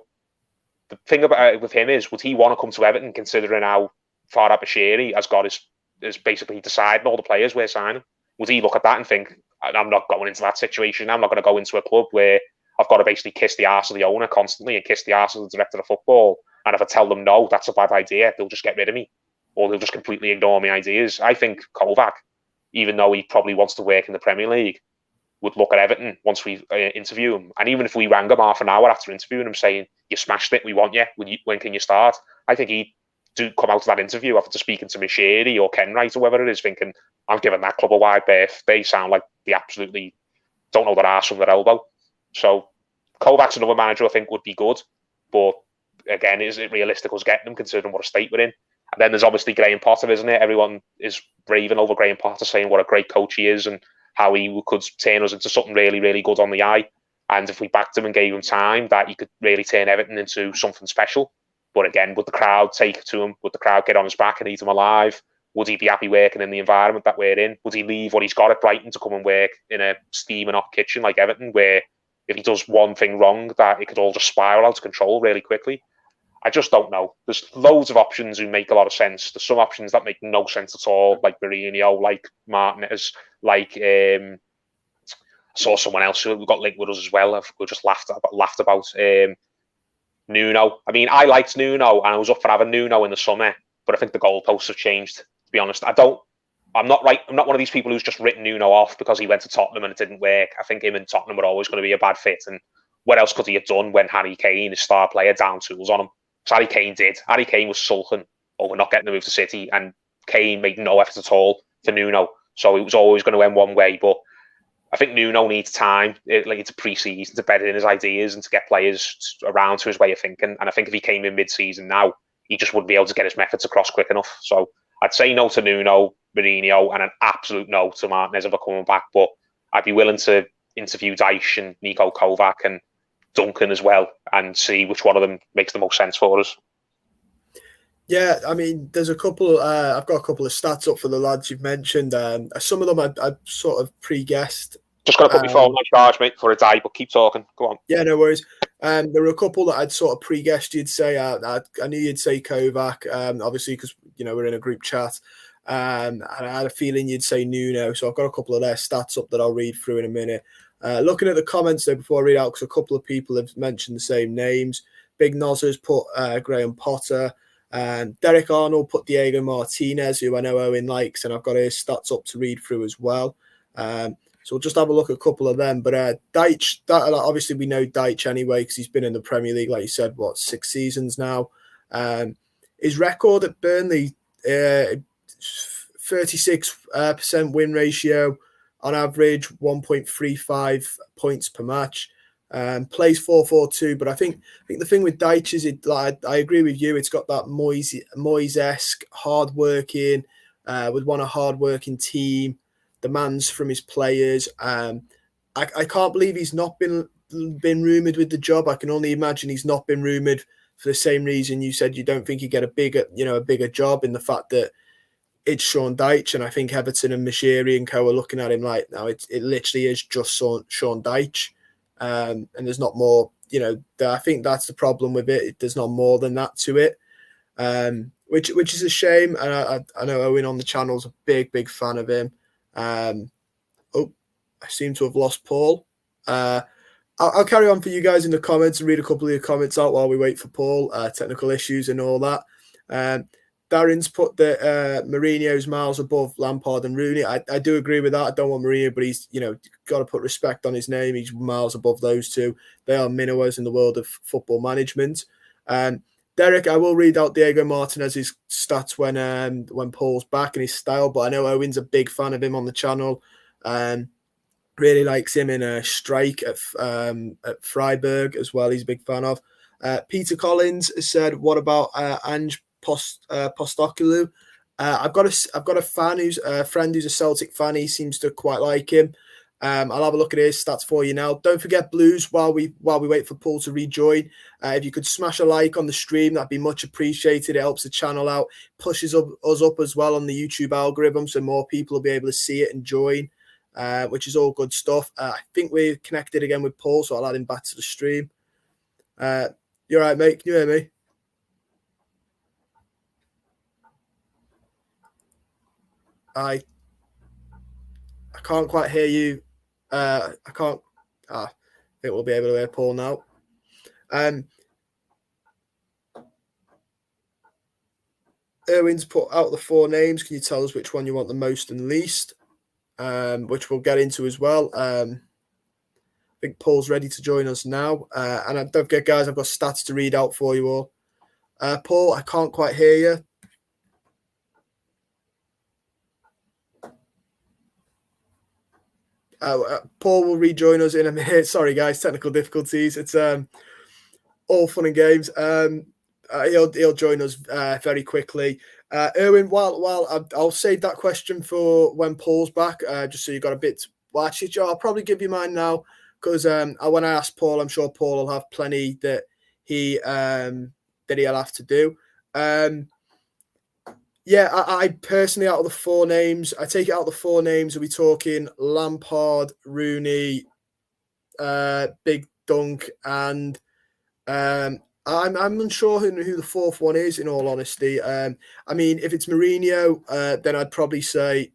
the thing about it with him is, would he want to come to Everton considering how Farhad Bashiri has got is basically deciding all the players we're signing? Would he look at that and think, I'm not going into that situation. I'm not going to go into a club where I've got to basically kiss the arse of the owner constantly and kiss the arse of the director of football. And if I tell them no, that's a bad idea, they'll just get rid of me, or they'll just completely ignore my ideas. I think Kovac, even though he probably wants to work in the Premier League, would look at Everton once we interview him. And even if we rang him half an hour after interviewing him saying, you smashed it, we want you, when can you start? I think he'd come out of that interview after speaking to Mashiri or Kenwright or whoever it is, thinking, I'm giving that club a wide berth. They sound like they absolutely don't know their arse from their elbow. So Kovac's another manager I think would be good. But again, is it realistic us getting him considering what a state we're in? And then there's obviously Graham Potter, isn't it? Everyone is raving over Graham Potter, saying what a great coach he is and how he could turn us into something really, really good on the eye. And if we backed him and gave him time, that he could really turn Everton into something special. But again, would the crowd take to him? Would the crowd get on his back and eat him alive? Would he be happy working in the environment that we're in? Would he leave what he's got at Brighton to come and work in a steaming hot kitchen like Everton, where if he does one thing wrong, that it could all just spiral out of control really quickly? I just don't know. There's loads of options who make a lot of sense. There's some options that make no sense at all, like Mourinho, like Martinez, like I saw someone else who got linked with us as well. We just laughed about Nuno. I mean, I liked Nuno and I was up for having Nuno in the summer, but I think the goalposts have changed, to be honest. I'm not one of these people who's just written Nuno off because he went to Tottenham and it didn't work. I think him and Tottenham were always going to be a bad fit. And what else could he have done when Harry Kane, his star player, down tools on him? So Harry Kane did. Harry Kane was sulking over not getting the move to City, and Kane made no effort at all for Nuno. So it was always going to end one way. But I think Nuno needs time, like to pre-season, to bed in his ideas and to get players around to his way of thinking. And I think if he came in mid-season now, he just wouldn't be able to get his methods across quick enough. So I'd say no to Nuno, Mourinho, and an absolute no to Martinez if they're coming back. But I'd be willing to interview Dyche and Niko Kovac and Duncan as well and see which one of them makes the most sense for us. Yeah, I mean, there's a couple. I've got a couple of stats up for the lads you've mentioned. Some of them I sort of pre-guessed. Just got to put my phone on charge, mate, for a die, but keep talking. Go on. Yeah, no worries. There were a couple that I'd sort of pre-guessed you'd say. I knew you'd say Kovac, obviously, because we're in a group chat. And I had a feeling you'd say Nuno, so I've got a couple of their stats up that I'll read through in a minute. Looking at the comments though, before I read out, because a couple of people have mentioned the same names. Big Nozzers put Graham Potter. Derek Arnold put Diego Martinez, who I know Owen likes, and I've got his stats up to read through as well. So we'll just have a look at a couple of them. But Deitch, obviously we know Deitch anyway because he's been in the Premier League, like you said, 6 seasons now. His record at Burnley, 36% win ratio, on average 1.35 points per match. Plays 4-4-2, but I think the thing with Deitch is I agree with you. It's got that Moyes-esque hard-working, would want a hard-working team, demands from his players. I can't believe he's not been rumoured with the job. I can only imagine he's not been rumoured for the same reason you said you don't think he'd get a bigger job, in the fact that it's Sean Dyche, and I think Everton and Managerial and co are looking at him like, now it literally is just Sean Dyche, and there's not more. I think that's the problem with it. There's not more than that to it, which is a shame. And I know Owen on the channel is a big fan of him. I seem to have lost Paul. I'll carry on for you guys in the comments and read a couple of your comments out while we wait for Paul. Technical issues and all that. Darren's put that Mourinho's miles above Lampard and Rooney. I do agree with that. I don't want Mourinho, but he's got to put respect on his name. He's miles above those two. They are minnows in the world of football management. Derek, I will read out Diego Martinez's stats when Paul's back and his style, but I know Owen's a big fan of him on the channel. Really likes him in a strike at Freiburg as well. He's a big fan of. Peter Collins has said, "What about Ange Postecoglou?" I've got a fan who's a friend who's a Celtic fan. He seems to quite like him. I'll have a look at his stats for you now. Don't forget, Blues, while we wait for Paul to rejoin, if you could smash a like on the stream, that'd be much appreciated. It helps the channel out, pushes us up as well on the YouTube algorithm, so more people will be able to see it and join, which is all good stuff. I think we're connected again with Paul, so I'll add him back to the stream. You all right, mate? Can you hear me? I can't quite hear you. I can't. I think we'll be able to hear Paul now. Erwin's put out the 4 names. Can you tell us which one you want the most and least? Which we'll get into as well. I think Paul's ready to join us now. And don't forget, guys, I've got stats to read out for you all. Paul, I can't quite hear you. Paul will rejoin us in a minute. Sorry, guys, technical difficulties. It's all fun and games. He'll join us very quickly. Erwin, while I'll save that question for when Paul's back, just so you got a bit. Well, actually, Joe, I'll probably give you mine now because when I ask Paul, I'm sure Paul will have plenty that he'll have to do. Yeah, I personally, out of the 4 names, are we talking Lampard, Rooney, Big Dunk, and I'm unsure who the 4th one is, in all honesty. I mean, if it's Mourinho, then I'd probably say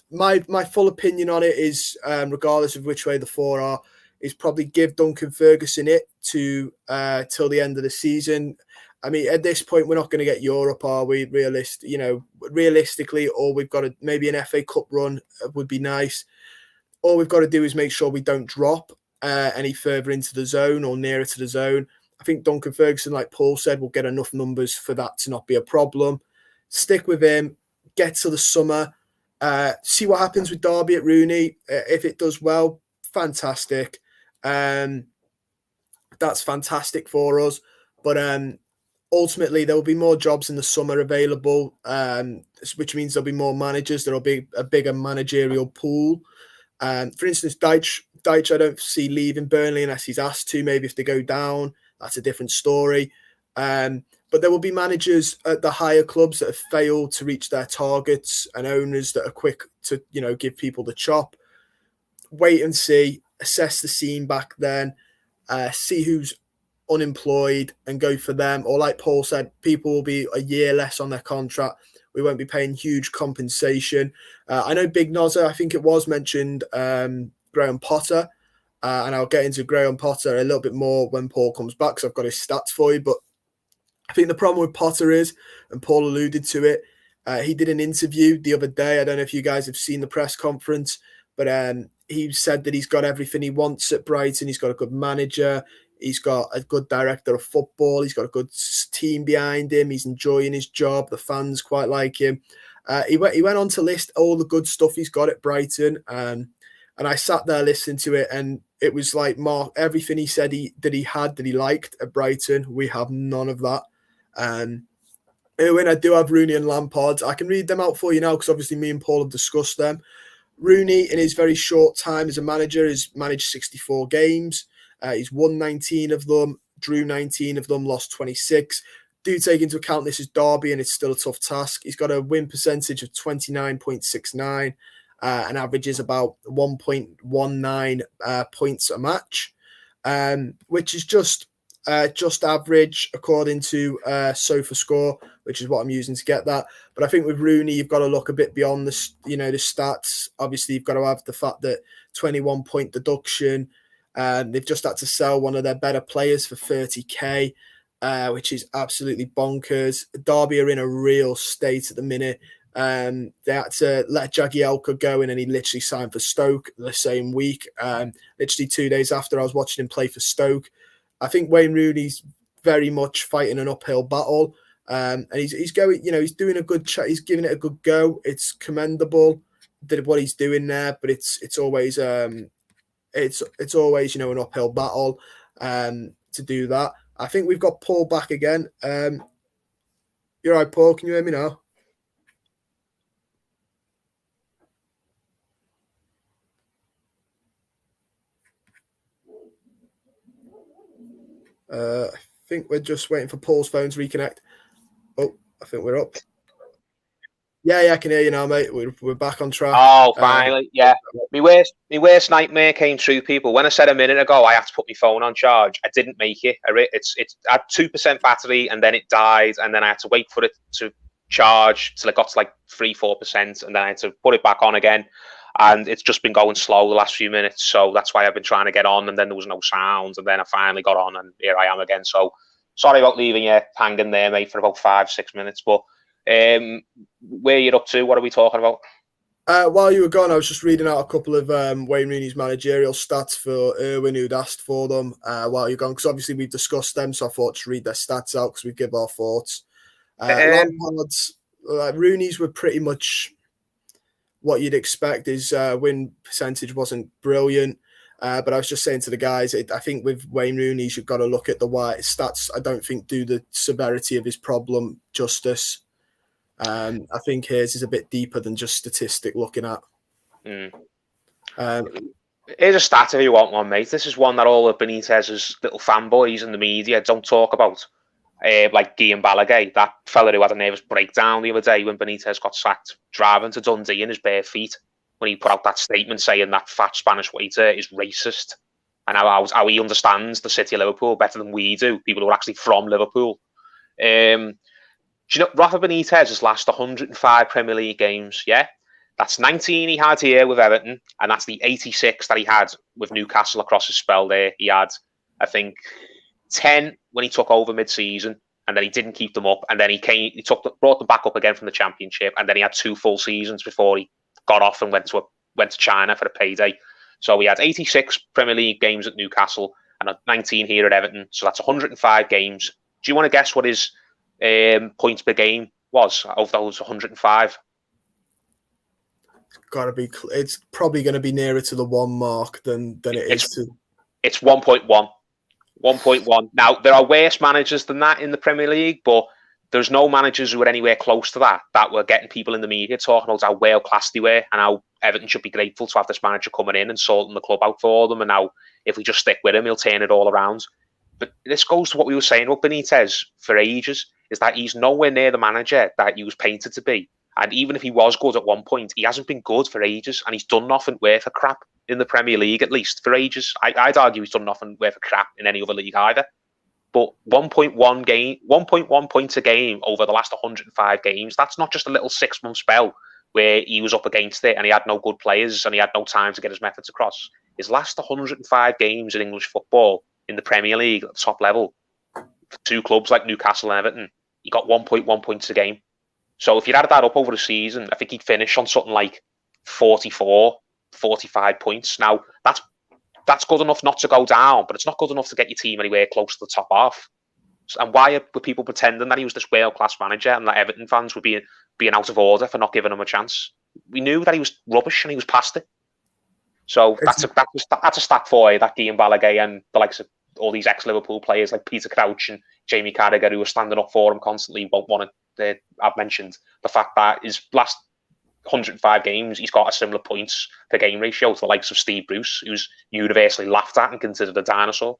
my full opinion on it is, regardless of which way the 4 are, is probably give Duncan Ferguson it to till the end of the season. I mean, at this point, we're not going to get Europe, are we? Realistically, or we've got maybe an FA Cup run would be nice. All we've got to do is make sure we don't drop any further into the zone or nearer to the zone. I think Duncan Ferguson, like Paul said, will get enough numbers for that to not be a problem. Stick with him, get to the summer, see what happens with Derby at Rooney. If it does well, fantastic. That's fantastic for us. But ultimately, there will be more jobs in the summer available, which means there'll be more managers. There'll be a bigger managerial pool. For instance, Deitch, I don't see leaving Burnley unless he's asked to. Maybe if they go down, that's a different story. But there will be managers at the higher clubs that have failed to reach their targets and owners that are quick to, give people the chop. Wait and see, assess the scene back then, see who's unemployed and go for them. Or like Paul said, people will be a year less on their contract. We won't be paying huge compensation. I know Big Nozza, I think it was mentioned, Graham Potter. And I'll get into Graham Potter a little bit more when Paul comes back, because I've got his stats for you. But I think the problem with Potter is, and Paul alluded to it, he did an interview the other day. I don't know if you guys have seen the press conference, but he said that he's got everything he wants at Brighton. He's got a good manager. He's got a good director of football. He's got a good team behind him. He's enjoying his job. The fans quite like him. He went on to list all the good stuff he's got at Brighton. And I sat there listening to it, and it was like, Mark, everything he said that he liked at Brighton, we have none of that. When I do have Rooney and Lampard, I can read them out for you now, because obviously me and Paul have discussed them. Rooney, in his very short time as a manager, has managed 64 games. He's won 19 of them, drew 19 of them, lost 26. Do take into account this is Derby and it's still a tough task. He's got a win percentage of 29.69 and averages about 1.19 points a match, which is just average according to SofaScore, which is what I'm using to get that. But I think with Rooney, you've got to look a bit beyond the stats. Obviously, you've got to have the fact that 21-point deduction. They've just had to sell one of their better players for 30k, which is absolutely bonkers. Derby are in a real state at the minute. They had to let Jagielka go, and then he literally signed for Stoke the same week. Literally 2 days after I was watching him play for Stoke. I think Wayne Rooney's very much fighting an uphill battle, and he's going. He's doing a good. He's giving it a good go. It's commendable what he's doing there, but it's always an uphill battle to do that. I think we've got Paul back again. You're right, Paul. Can you hear me now? I think we're just waiting for Paul's phone to reconnect. Oh, I think we're up. Yeah, I can hear you now, mate. We're back on track. Oh, finally, yeah. My worst nightmare came true, people. When I said a minute ago I had to put my phone on charge, I didn't make it. It's had 2% battery, and then it died, and then I had to wait for it to charge till it got to like 3-4%, and then I had to put it back on again. And it's just been going slow the last few minutes, so that's why I've been trying to get on, and then there was no sound, and then I finally got on, and here I am again. So sorry about leaving you hanging there, mate, for about 5-6 minutes, but where you're up to, what are we talking about? While you were gone, I was just reading out a couple of Wayne Rooney's managerial stats for Erwin, who'd asked for them while you're gone, because obviously we've discussed them, so I thought to read their stats out because we give our thoughts. Lampard's, Rooney's were pretty much what you'd expect. His win percentage wasn't brilliant, but I was just saying to the guys, I think with Wayne Rooney, you've got to look at the white stats. I don't think do the severity of his problem justice. I think his is a bit deeper than just statistic looking at. Here's a stat if you want one, mate. This is one that all of Benitez's little fanboys in the media don't talk about. Like Guillaume Balaguer, that fella who had a nervous breakdown the other day when Benitez got sacked, driving to Dundee in his bare feet, when he put out that statement saying that fat Spanish waiter is racist, and how he understands the city of Liverpool better than we do, people who are actually from Liverpool. Do you know, Rafa Benitez has last 105 Premier League games, yeah? That's 19 he had here with Everton, and that's the 86 that he had with Newcastle across his spell there. He had, I think, 10 when he took over mid-season, and then he didn't keep them up, and then brought them back up again from the Championship, and then he had 2 full seasons before he got off and went to China for a payday. So he had 86 Premier League games at Newcastle and 19 here at Everton, so that's 105 games. Do you want to guess what his points per game was of those 105? It's probably going to be nearer to the 1 mark than it is to. It's 1.1. 1.1. Now, there are worse managers than that in the Premier League, but there's no managers who were anywhere close to that were getting people in the media talking about how world-class they were and how Everton should be grateful to have this manager coming in and sorting the club out for them, and now if we just stick with him, he'll turn it all around. But this goes to what we were saying about Benitez for ages, is that he's nowhere near the manager that he was painted to be. And even if he was good at one point, he hasn't been good for ages, and he's done nothing worth a crap in the Premier League, at least for ages. I'd argue he's done nothing worth a crap in any other league either. But 1.1 points a game over the last 105 games, that's not just a little 6-month spell where he was up against it and he had no good players and he had no time to get his methods across. His last 105 games in English football in the Premier League at the top level, for two clubs like Newcastle and Everton, he got 1.1 points a game. So if you added that up over the season, I think he'd finish on something like 44, 45 points. Now, that's good enough not to go down, but it's not good enough to get your team anywhere close to the top half. And why were people pretending that he was this world-class manager and that Everton fans were being out of order for not giving him a chance? We knew that he was rubbish and he was past it. So that's a stat for you, that Guillaume Balaguer and the likes of all these ex-Liverpool players like Peter Crouch and Jamie Carragher who are standing up for him constantly won't want to. I've mentioned the fact that his last 105 games, he's got a similar points per game ratio to the likes of Steve Bruce, who's universally laughed at and considered a dinosaur.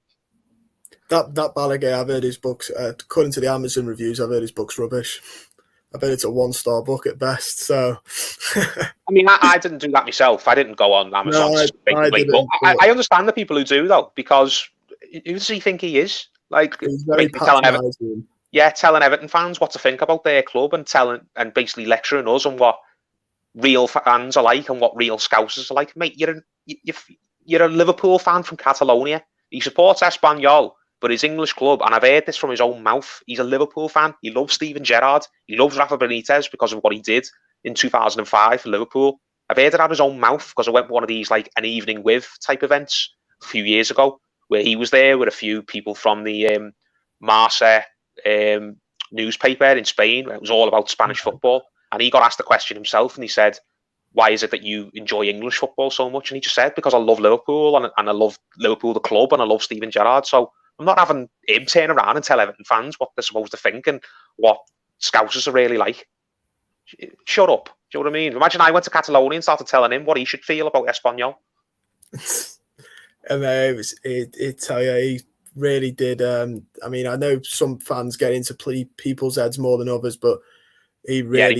That Balaguer, I've heard his books, according to the Amazon reviews, I've heard his book's rubbish. I bet it's a 1-star book at best. So, I mean, I didn't do that myself. I didn't go on Amazon. No, I understand the people who do, though, because who does he think he is? Like, he's very telling Everton fans what to think about their club and basically lecturing us on what real fans are like and what real Scousers are like. Mate, you're a Liverpool fan from Catalonia. He supports Espanyol, but his English club, and I've heard this from his own mouth, he's a Liverpool fan. He loves Steven Gerrard. He loves Rafa Benitez because of what he did in 2005 for Liverpool. I've heard it out of his own mouth because I went to one of these like an evening with type events a few years ago where he was there with a few people from the Marca newspaper in Spain. It was all about Spanish football. And he got asked the question himself and he said, why is it that you enjoy English football so much? And he just said, because I love Liverpool and I love Liverpool, the club, and I love Steven Gerrard. So I'm not having him turn around and tell Everton fans what they're supposed to think and what Scousers are really like. Shut up. Do you know what I mean? Imagine I went to Catalonia and started telling him what he should feel about Espanyol. And he really did. I mean, I know some fans get into people's heads more than others, but he really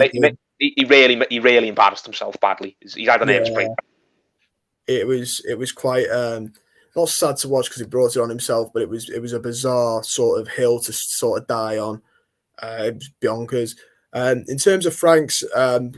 he really embarrassed himself badly. He's had an name's break. It was quite not sad to watch because he brought it on himself, but it was a bizarre sort of hill to sort of die on. It was bonkers. In terms of Frank's,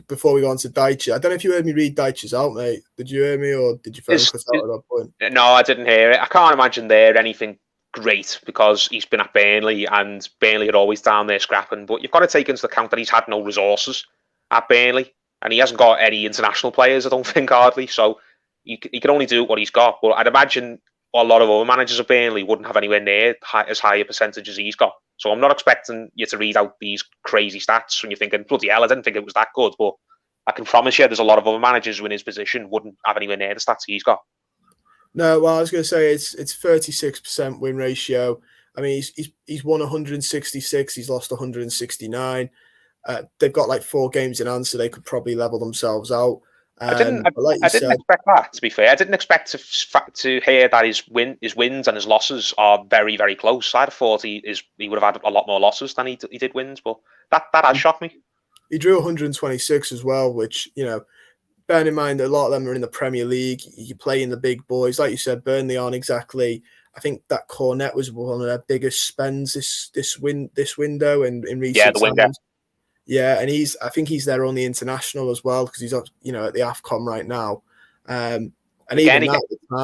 before we go on to Dyche, I don't know if you heard me read Dyche's out, mate. Did you hear me, or did you phone cut out at that point? No, I didn't hear it. I can't imagine there anything great because he's been at Burnley and Burnley are always down there scrapping. But you've got to take into account that he's had no resources at Burnley and he hasn't got any international players, I don't think, hardly. So he can only do what he's got. But I'd imagine a lot of other managers at Burnley wouldn't have anywhere near as high a percentage as he's got. So I'm not expecting you to read out these crazy stats when you're thinking, bloody hell, I didn't think it was that good. But I can promise you there's a lot of other managers who in his position wouldn't have anywhere near the stats he's got. No, well, I was going to say it's 36% win ratio. I mean, he's won 166, he's lost 169. They've got like 4 games in hand, so they could probably level themselves out. I didn't expect that, to be fair. I didn't expect to hear that his wins and his losses are very, very close. I'd have thought he would have had a lot more losses than he did wins, but that has shocked me. He drew 126 as well, which, you know, bearing in mind that a lot of them are in the Premier League, you play in the big boys. Like you said, Burnley aren't exactly. I think that Cornet was one of their biggest spends this window in recent times. Yeah, and I think he's their only international as well because he's at the AFCON right now. And again, even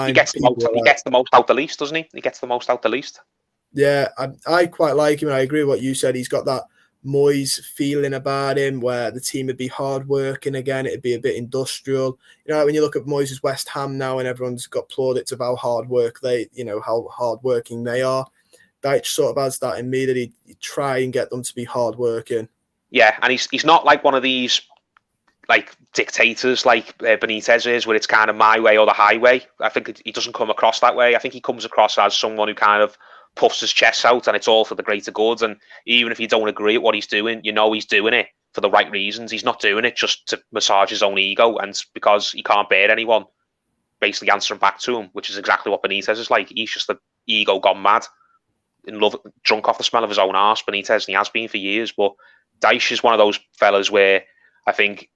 he gets the most out the least, doesn't he? He gets the most out the least. Yeah, I quite like him. And I agree with what you said. He's got that Moyes feeling about him where the team would be hard working again. It'd be a bit industrial. You know, when you look at Moyes' West Ham now and everyone's got plaudits of how hard work how hard working they are. Dyche sort of has that in me that he'd try and get them to be hard working. Yeah, and he's not like one of these like dictators like Benitez is, where it's kind of my way or the highway. I think he doesn't come across that way. I think he comes across as someone who kind of puffs his chest out and it's all for the greater good. And even if you don't agree with what he's doing, you know he's doing it for the right reasons. He's not doing it just to massage his own ego and because he can't bear anyone basically answering back to him, which is exactly what Benitez is like. He's just the ego gone mad, in love, drunk off the smell of his own arse, Benitez, and he has been for years. But Dyche is one of those fellas where I think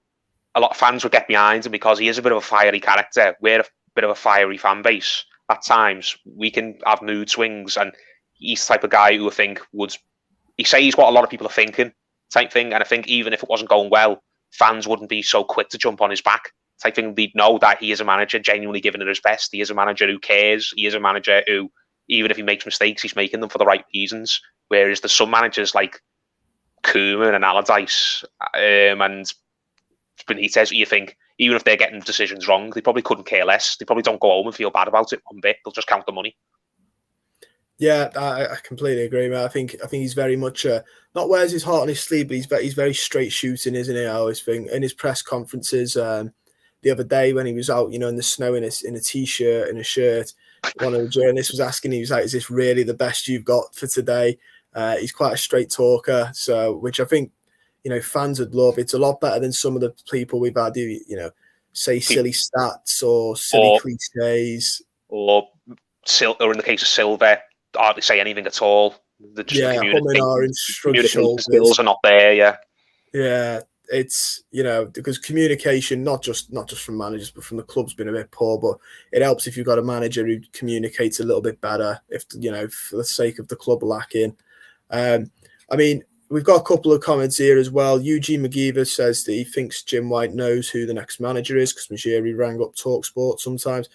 a lot of fans would get behind him because he is a bit of a fiery character. We're a bit of a fiery fan base. At times, we can have mood swings and he's the type of guy who I think would, he says what a lot of people are thinking type thing. And I think even if it wasn't going well, fans wouldn't be so quick to jump on his back type thing. They'd know that he is a manager genuinely giving it his best. He is a manager who cares. He is a manager who, even if he makes mistakes, he's making them for the right reasons. Whereas there's some managers like Koeman and Allardyce and Benitez, you think, even if they're getting decisions wrong, they probably couldn't care less. They probably don't go home and feel bad about it one bit. They'll just count the money. Yeah, I completely agree, man. I think he's very much not wears his heart on his sleeve, but he's very straight shooting, isn't he? I always think in his press conferences the other day when he was out, in the snow in a t-shirt and a shirt, one of the journalists was asking, he was like, "Is this really the best you've got for today?" He's quite a straight talker, so which I think fans would love. It's a lot better than some of the people we've had who say silly stats or silly cliches, or in the case of Silva, hardly say anything at all. Communication skills are not there. Yeah, it's because communication, not just from managers but from the club's been a bit poor. But it helps if you've got a manager who communicates a little bit better. If for the sake of the club lacking. I mean, we've got a couple of comments here as well. Eugene McGeever says that he thinks Jim White knows who the next manager is because Managerial rang up TalkSport sometimes.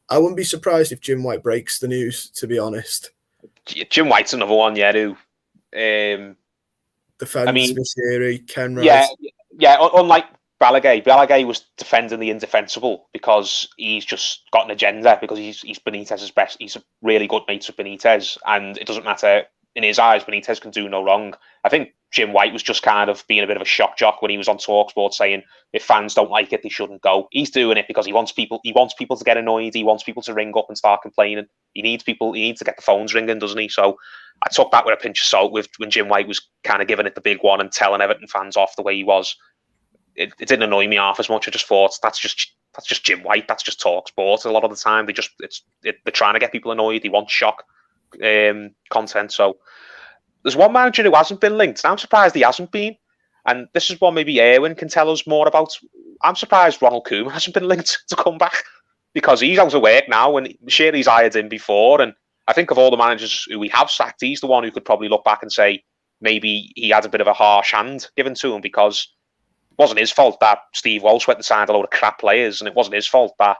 I wouldn't be surprised if Jim White breaks the news, to be honest. Jim White's another one, who defends Managerial, Ken Rice. Unlike Balaguer was defending the indefensible because he's just got an agenda, because he's Benitez's best. He's a really good mate with Benitez, and it doesn't matter. In his eyes, Benitez can do no wrong. I think Jim White was just kind of being a bit of a shock jock when he was on TalkSport saying if fans don't like it, they shouldn't go. He's doing it because he wants people to get annoyed. He wants people to ring up and start complaining. He needs to get the phones ringing, doesn't he? So I took that with a pinch of salt when Jim White was kind of giving it the big one and telling Everton fans off the way he was. It didn't annoy me half as much. I just thought that's just Jim White. That's just TalkSport. A lot of the time they're trying to get people annoyed. He wants shock content. So there's one manager who hasn't been linked, and I'm surprised he hasn't been. And this is one maybe Erwin can tell us more about. I'm surprised Ronald Koeman hasn't been linked to come back, because he's out of work now, and sure, he's hired him before. And I think of all the managers who we have sacked, he's the one who could probably look back and say maybe he had a bit of a harsh hand given to him, because it wasn't his fault that Steve Walsh went and signed a load of crap players, and it wasn't his fault that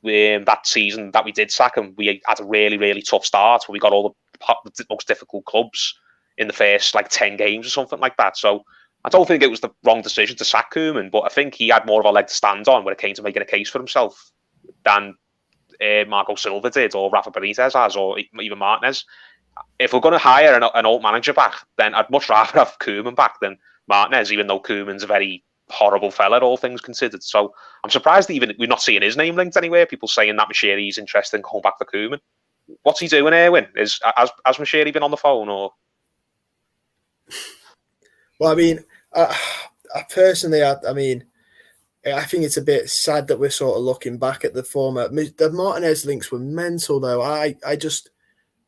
that season that we did sack him, we had a really, really tough start where we got all the most difficult clubs in the first 10 games or something like that. So I don't think it was the wrong decision to sack Koeman, but I think he had more of a leg to stand on when it came to making a case for himself than Marco Silva did, or Rafa Benitez has, or even Martinez. If we're going to hire an old manager back, then I'd much rather have Koeman back than Martinez, even though Koeman's a very horrible fella, all things considered. So I'm surprised that even we're not seeing his name linked anywhere. People saying that Managerial's interested in going back for Koeman. What's he doing, Erwin? Has Managerial been on the phone, or? Well, I mean, personally, I think it's a bit sad that we're sort of looking back at the former. The Martinez links were mental, though. I just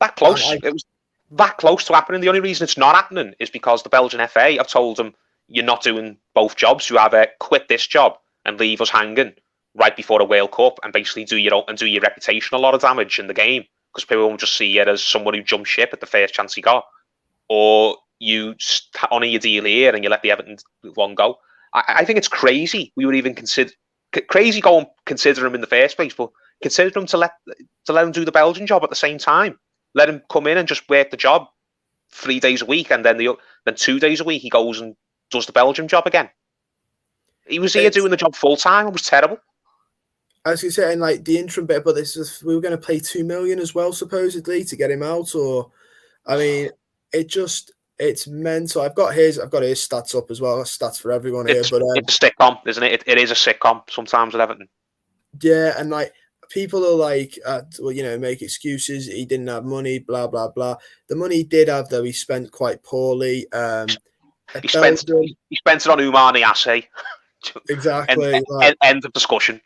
that close. It was that close to happening. The only reason it's not happening is because the Belgian FA have told them, you're not doing both jobs. You either quit this job and leave us hanging right before a World Cup and basically do your reputation a lot of damage in the game, because people won't just see you as someone who jumped ship at the first chance he got, or you honour your deal here and you let the Everton one go. I think it's crazy. We would even consider him in the first place, but consider him to let him do the Belgian job at the same time. Let him come in and just work the job 3 days a week, and then 2 days a week he goes and does the Belgium job again. He was here doing the job full time. It was terrible. I was going to say, and the interim bit, but we were going to pay $2 million as well, supposedly, to get him out. Or, I mean, it's mental. I've got his stats up as well. Stats for everyone here. But it's a sitcom, isn't it? It is a sitcom sometimes at Everton. Yeah, and people are make excuses. He didn't have money, blah blah blah. The money he did have, though, he spent quite poorly. He spent it on Oumar Niasse. Exactly. End of discussion.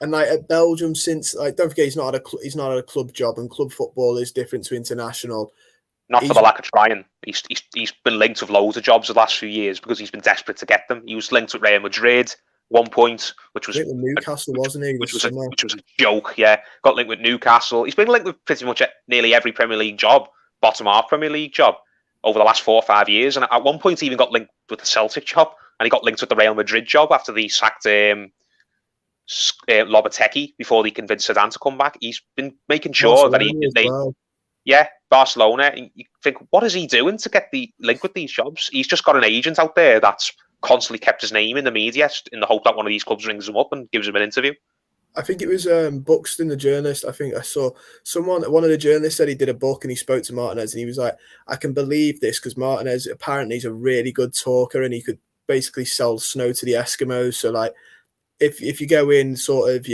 And at Belgium, since don't forget, he's not at a club job, and club football is different to international. Not for the lack of trying. He's been linked with loads of jobs the last few years because he's been desperate to get them. He was linked with Real Madrid one point, which was Newcastle, wasn't he? Which was a joke. Yeah, got linked with Newcastle. He's been linked with pretty much nearly every Premier League job bottom half Premier League job over the last 4 or 5 years. And at one point, he even got linked with the Celtic job, and he got linked with the Real Madrid job after they sacked Lopetegui before they convinced Zidane to come back. He's been making sure that Barcelona. And you think, what is he doing to get the link with these jobs? He's just got an agent out there that's constantly kept his name in the media in the hope that one of these clubs rings him up and gives him an interview. I think it was Buxton, the journalist. I think I saw one of the journalists said he did a book and he spoke to Martinez and he was like, I can believe this because Martinez apparently is a really good talker and he could basically sell snow to the Eskimos. So like, if you go in sort of,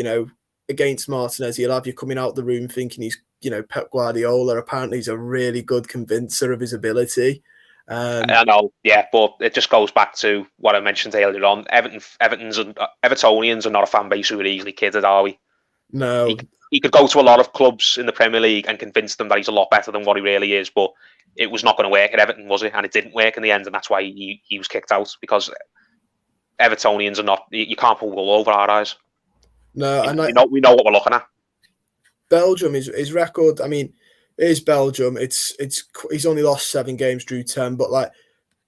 against Martinez, he'll have you coming out the room thinking he's, Pep Guardiola. Apparently he's a really good convincer of his ability. I know, yeah, but it just goes back to what I mentioned earlier on. Evertonians are not a fan base who are easily kidded, are we? No. He could go to a lot of clubs in the Premier League and convince them that he's a lot better than what he really is, but it was not going to work at Everton, was it? And it didn't work in the end, and that's why he was kicked out, because Evertonians are not... You can't pull wool over our eyes. No, and we know what we're looking at. Belgium, his record, I mean... It is Belgium. He's only lost 7 games, drew 10. But like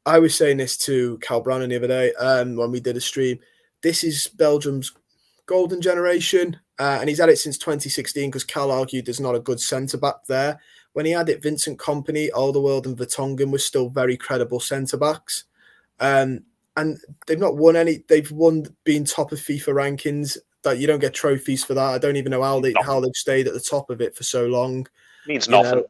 I was saying this to Cal Brannan the other day, when we did a stream. This is Belgium's golden generation, and he's had it since 2016 because Cal argued there's not a good centre back there. When he had it, Vincent Kompany, Alderweireld, and Vertonghen were still very credible centre backs, and they've not won any. They've won being top of FIFA rankings. That you don't get trophies for that. I don't even know how they've stayed at the top of it for so long. Means nothing.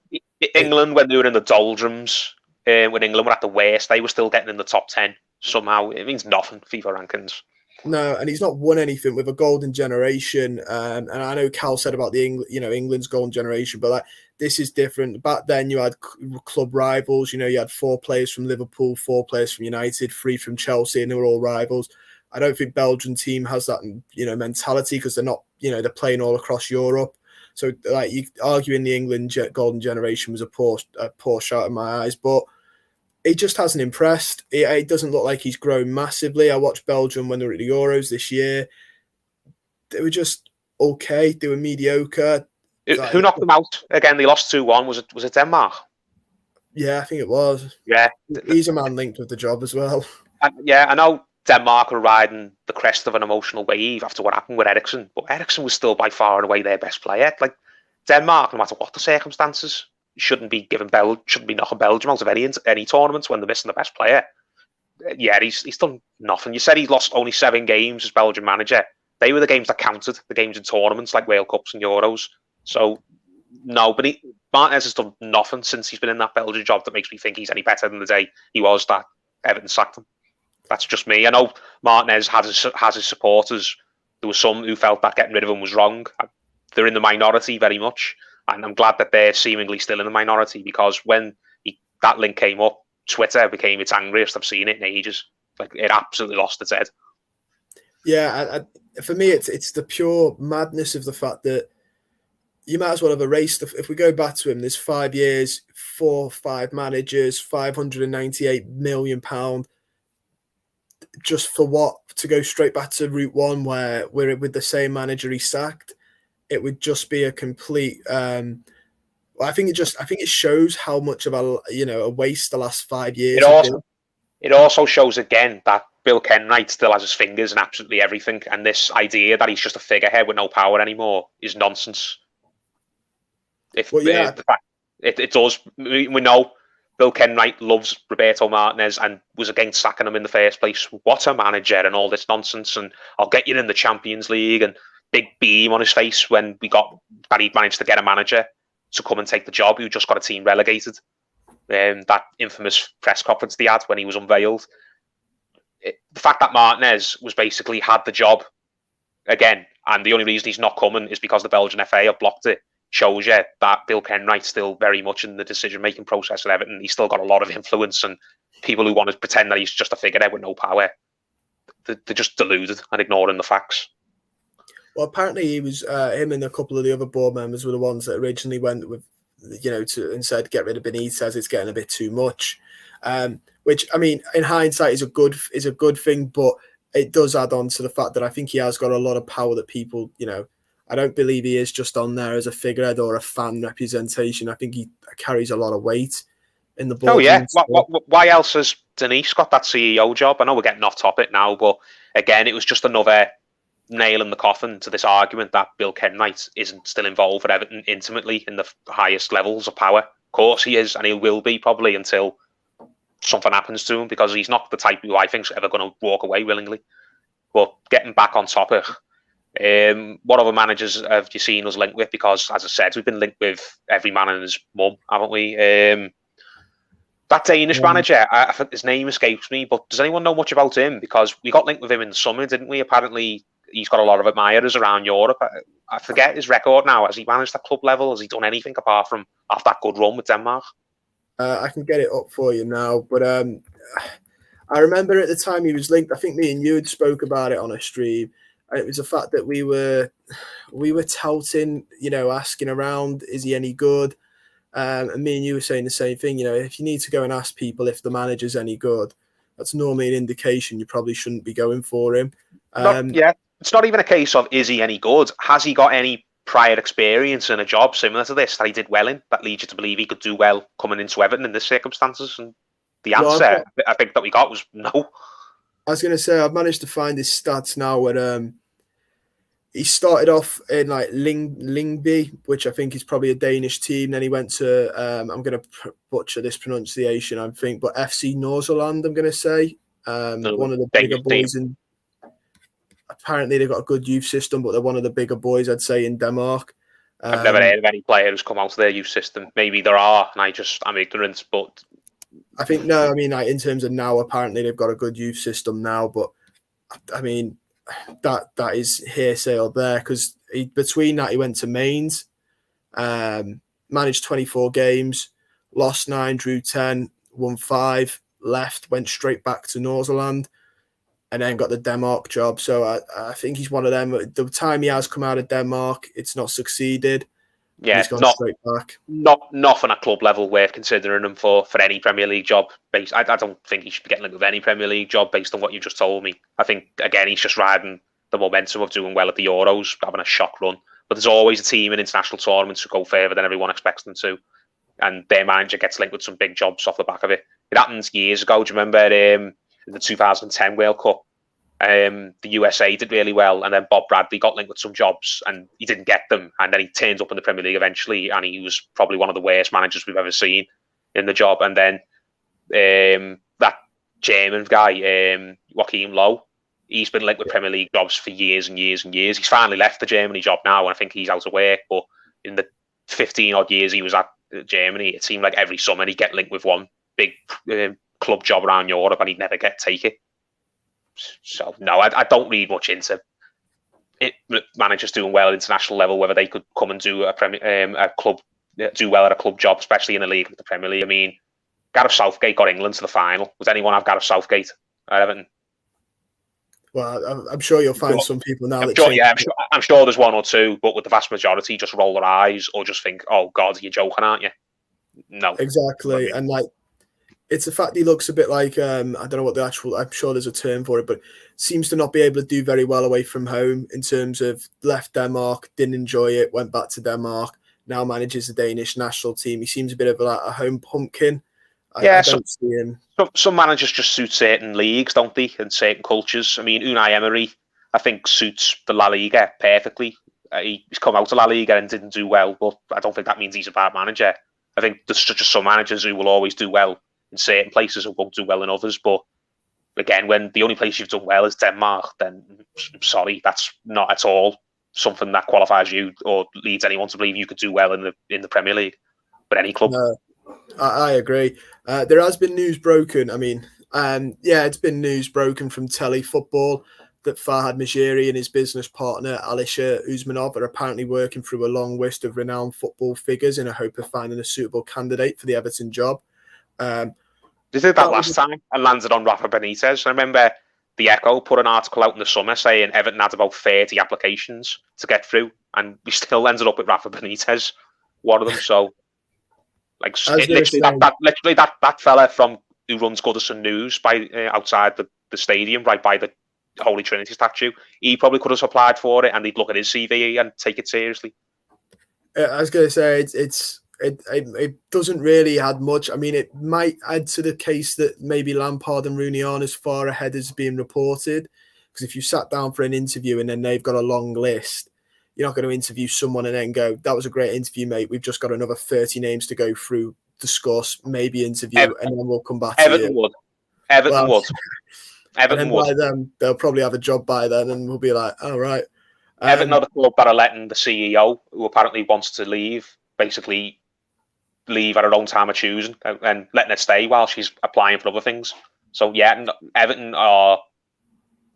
England, when they were in the doldrums, when England were at the worst, they were still getting in the top 10 somehow. It means nothing, FIFA rankings. No, and he's not won anything with a golden generation. And I know Cal said about the England's golden generation, but like this is different. Back then, you had club rivals. You had 4 players from Liverpool, 4 players from United, 3 from Chelsea, and they were all rivals. I don't think Belgian team has that mentality because they're not they're playing all across Europe. So, like, you arguing the England golden generation was a poor shot in my eyes, but it just hasn't impressed. It doesn't look like he's grown massively. I watched Belgium when they were at the Euros this year. They were just okay. They were mediocre. Who knocked them out again? They lost 2-1. Was it Denmark? Yeah, I think it was. Yeah, he's a man linked with the job as well. Yeah, I know. Denmark were riding the crest of an emotional wave after what happened with Eriksen, but Eriksen was still by far and away their best player. Like Denmark, no matter what the circumstances, shouldn't be knocking Belgium out of any tournaments when they're missing the best player. Yeah, he's done nothing. You said he lost only 7 games as Belgian manager. They were the games that counted, the games in tournaments like World Cups and Euros. So no, but Martinez has done nothing since he's been in that Belgian job that makes me think he's any better than the day he was that Everton sacked him. That's just me. I know Martinez has his supporters. There were some who felt that getting rid of him was wrong. They're in the minority very much. And I'm glad that they're seemingly still in the minority because when that link came up, Twitter became its angriest I've seen it in ages. Like, it absolutely lost its head. Yeah, for me, it's the pure madness of the fact that you might as well have erased. If we go back to him, there's 5 years, 4 or 5 managers, £598 million. Just for what? To go straight back to Route 1 where we're with the same manager he sacked, it would just be a complete. I think it shows how much of a waste the last 5 years. It also shows again that Bill Kenwright still has his fingers in absolutely everything, and this idea that he's just a figurehead with no power anymore is nonsense. It does. We know. Bill Kenwright loves Roberto Martinez and was against sacking him in the first place. What a manager and all this nonsense. And I'll get you in the Champions League and big beam on his face when he'd managed to get a manager to come and take the job who just got a team relegated. That infamous press conference they had when he was unveiled. The fact that Martinez was basically had the job again, and the only reason he's not coming is because the Belgian FA have blocked it, shows you that Bill Kenwright's still very much in the decision-making process at Everton. He's still got a lot of influence, and people who want to pretend that he's just a figurehead with no power, they're just deluded and ignoring the facts. Well, apparently he was him and a couple of the other board members were the ones that originally went with, and said get rid of Benitez. It's getting a bit too much, which I mean, in hindsight, is a good thing, but it does add on to the fact that I think he has got a lot of power that people, I don't believe he is just on there as a figurehead or a fan representation. I think he carries a lot of weight in the Oh yeah. boardroom. Why else has Denise got that CEO job? I know we're getting off topic now, but again, it was just another nail in the coffin to this argument that Bill Kenwright isn't still involved with Everton intimately in the highest levels of power. Of course he is, and he will be probably until something happens to him, because he's not the type who I think's ever going to walk away willingly. But getting back on topic, what other managers have you seen us linked with? Because, as I said, we've been linked with every man and his mum, haven't we? That Danish manager, I think his name escapes me, but does anyone know much about him? Because we got linked with him in the summer, didn't we? Apparently, he's got a lot of admirers around Europe. I forget his record now. Has he managed at club level? Has he done anything apart from off that good run with Denmark? I can get it up for you now, but I remember at the time he was linked. I think me and you had spoke about it on a stream, and it was the fact that we were touting, asking around, is he any good? And me and you were saying the same thing. If you need to go and ask people if the manager's any good, that's normally an indication you probably shouldn't be going for him. It's not even a case of is he any good. Has he got any prior experience in a job similar to this that he did well in, that leads you to believe he could do well coming into Everton in this circumstances? And the answer I think that we got was no. I was going to say, I've managed to find his stats now where he started off in like Lyngby, which I think is probably a Danish team. Then he went to, I'm going to butcher this pronunciation, I think, but FC Nordsjælland, I'm going to say. One of the bigger boys in, apparently they've got a good youth system, but they're one of the bigger boys, I'd say, in Denmark. I've never heard of any player who's come out of their youth system. Maybe there are, and I'm ignorant, but I think, no, I mean, like, in terms of now, apparently they've got a good youth system now, but I mean, that is hearsay or there, because between that he went to Mainz, managed 24 games, lost 9, drew 10, won 5, left, went straight back to Nordsjælland, and then got the Denmark job. So I think he's one of them. The time he has come out of Denmark, it's not succeeded. Yeah, he's gone straight back. Nothing at club level worth considering him for any Premier League job. I don't think he should be getting linked with any Premier League job based on what you just told me. I think, again, he's just riding the momentum of doing well at the Euros, having a shock run. But there's always a team in international tournaments who go further than everyone expects them to. And their manager gets linked with some big jobs off the back of it. It happened years ago. Do you remember in the 2010 World Cup? The USA did really well, and then Bob Bradley got linked with some jobs and he didn't get them, and then he turned up in the Premier League eventually, and he was probably one of the worst managers we've ever seen in the job. And then that German guy, Joachim Low, he's been linked with Premier League jobs for years and years and years. He's finally left the Germany job now, and I think he's out of work, but in the 15 odd years he was at Germany, it seemed like every summer he'd get linked with one big club job around Europe and he'd never take it. So, no, I don't read much into it. Managers doing well at international level, whether they could come and do a club, do well at a club job, especially in a league like the Premier League. I mean, Gareth Southgate got England to the final. Would anyone have Gareth Southgate at Everton? Well, I'm sure you'll find some people now. I'm sure there's one or two, but with the vast majority, just roll their eyes or just think, "Oh God, you're joking, aren't you?" No, exactly, and like. It's the fact he looks a bit like, I don't know what I'm sure there's a term for it, but seems to not be able to do very well away from home in terms of left Denmark, didn't enjoy it, went back to Denmark, now manages the Danish national team. He seems a bit of a home pumpkin. I don't see him. Some managers just suit certain leagues, don't they, and certain cultures. I mean, Unai Emery, I think, suits the La Liga perfectly. He's come out of La Liga and didn't do well, but I don't think that means he's a bad manager. I think there's just some managers who will always do well in certain places and won't do well in others. But again, when the only place you've done well is Denmark, then I'm sorry, that's not at all something that qualifies you or leads anyone to believe you could do well in the Premier League. But any club. I agree. There has been news broken. I mean, it's been news broken from Telly Football that Farhad Majiri and his business partner Alisher Usmanov are apparently working through a long list of renowned football figures in a hope of finding a suitable candidate for the Everton job. They did that last time and landed on Rafa Benitez. I remember the Echo put an article out in the summer saying Everton had about 30 applications to get through, and we still ended up with Rafa Benitez, one of them. So, like, literally that fella who runs Goodison News outside the stadium, right by the Holy Trinity statue. He probably could have applied for it, and he'd look at his CV and take it seriously. I was going to say it doesn't really add much. I mean, it might add to the case that maybe Lampard and Rooney aren't as far ahead as being reported. Because if you sat down for an interview and then they've got a long list, you're not going to interview someone and then go, "That was a great interview, mate. We've just got another 30 names to go through, discuss, maybe interview, and then we'll come back to you." Everton would. Everton would. By then, they'll probably have a job by then, and we'll be like, "All right." Everton are the club that are letting the CEO, who apparently wants to leave, basically leave at her own time of choosing and letting her stay while she's applying for other things. So yeah, Everton are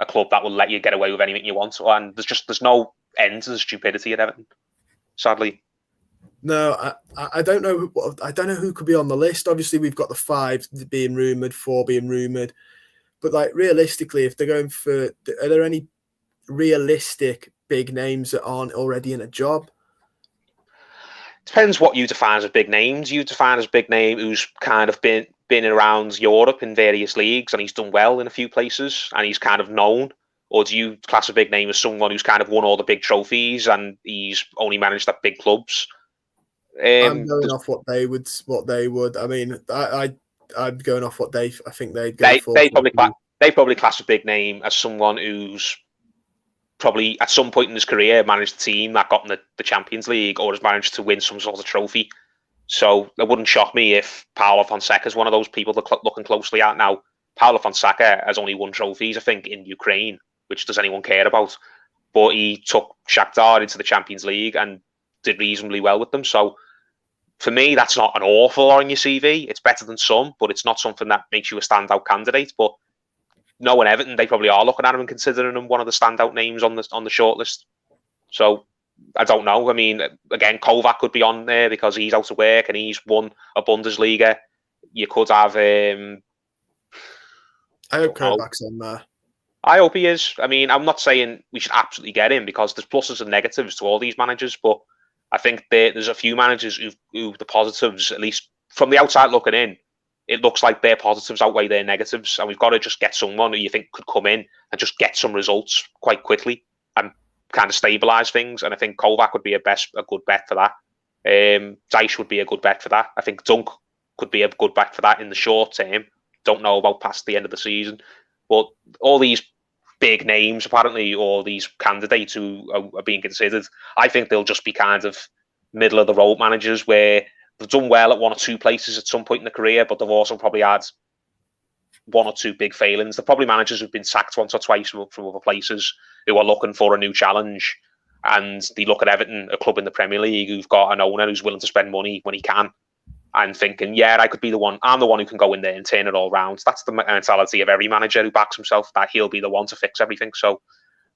a club that will let you get away with anything you want, and there's no end to the stupidity at Everton, sadly. No, I don't know. I don't know who could be on the list. Obviously, we've got the 5 being rumoured, 4 being rumoured, but like realistically, if they're going for, are there any realistic big names that aren't already in a job? Depends what you define as a big name. Do you define as a big name who's kind of been around Europe in various leagues and he's done well in a few places and he's kind of known? Or do you class a big name as someone who's kind of won all the big trophies and he's only managed at big clubs? I'm going off what they would. I mean, I'm going off what I think they'd go for. They probably class a big name as someone who's probably at some point in his career managed a team that got in the Champions League or has managed to win some sort of trophy. So it wouldn't shock me if Paulo Fonseca is one of those people that looking closely at now. Paulo Fonseca has only won trophies, I think, in Ukraine, which does anyone care about? But he took Shakhtar into the Champions League and did reasonably well with them. So for me, that's not an awful lot on your CV. It's better than some, but it's not something that makes you a standout candidate. But knowing Everton, they probably are looking at him and considering him one of the standout names on the shortlist. So I don't know. I mean, again, Kovac could be on there because he's out of work and he's won a Bundesliga. You could have. I hope Kovac's on there. I hope he is. I mean, I'm not saying we should absolutely get him because there's pluses and negatives to all these managers, but I think there's a few managers who the positives, at least from the outside looking in, it looks like their positives outweigh their negatives, and we've got to just get someone who you think could come in and just get some results quite quickly and kind of stabilise things. And I think Kovac would be a good bet for that. Dyche would be a good bet for that. I think Dunk could be a good bet for that in the short term. Don't know about past the end of the season, but all these big names apparently, or these candidates who are being considered, I think they'll just be kind of middle of the road managers where they've done well at one or two places at some point in the career, but they've also probably had one or two big failings. They're probably managers who've been sacked once or twice from other places who are looking for a new challenge. And they look at Everton, a club in the Premier League, who've got an owner who's willing to spend money when he can, and thinking, yeah, I could be the one. I'm the one who can go in there and turn it all around. That's the mentality of every manager who backs himself, that he'll be the one to fix everything. So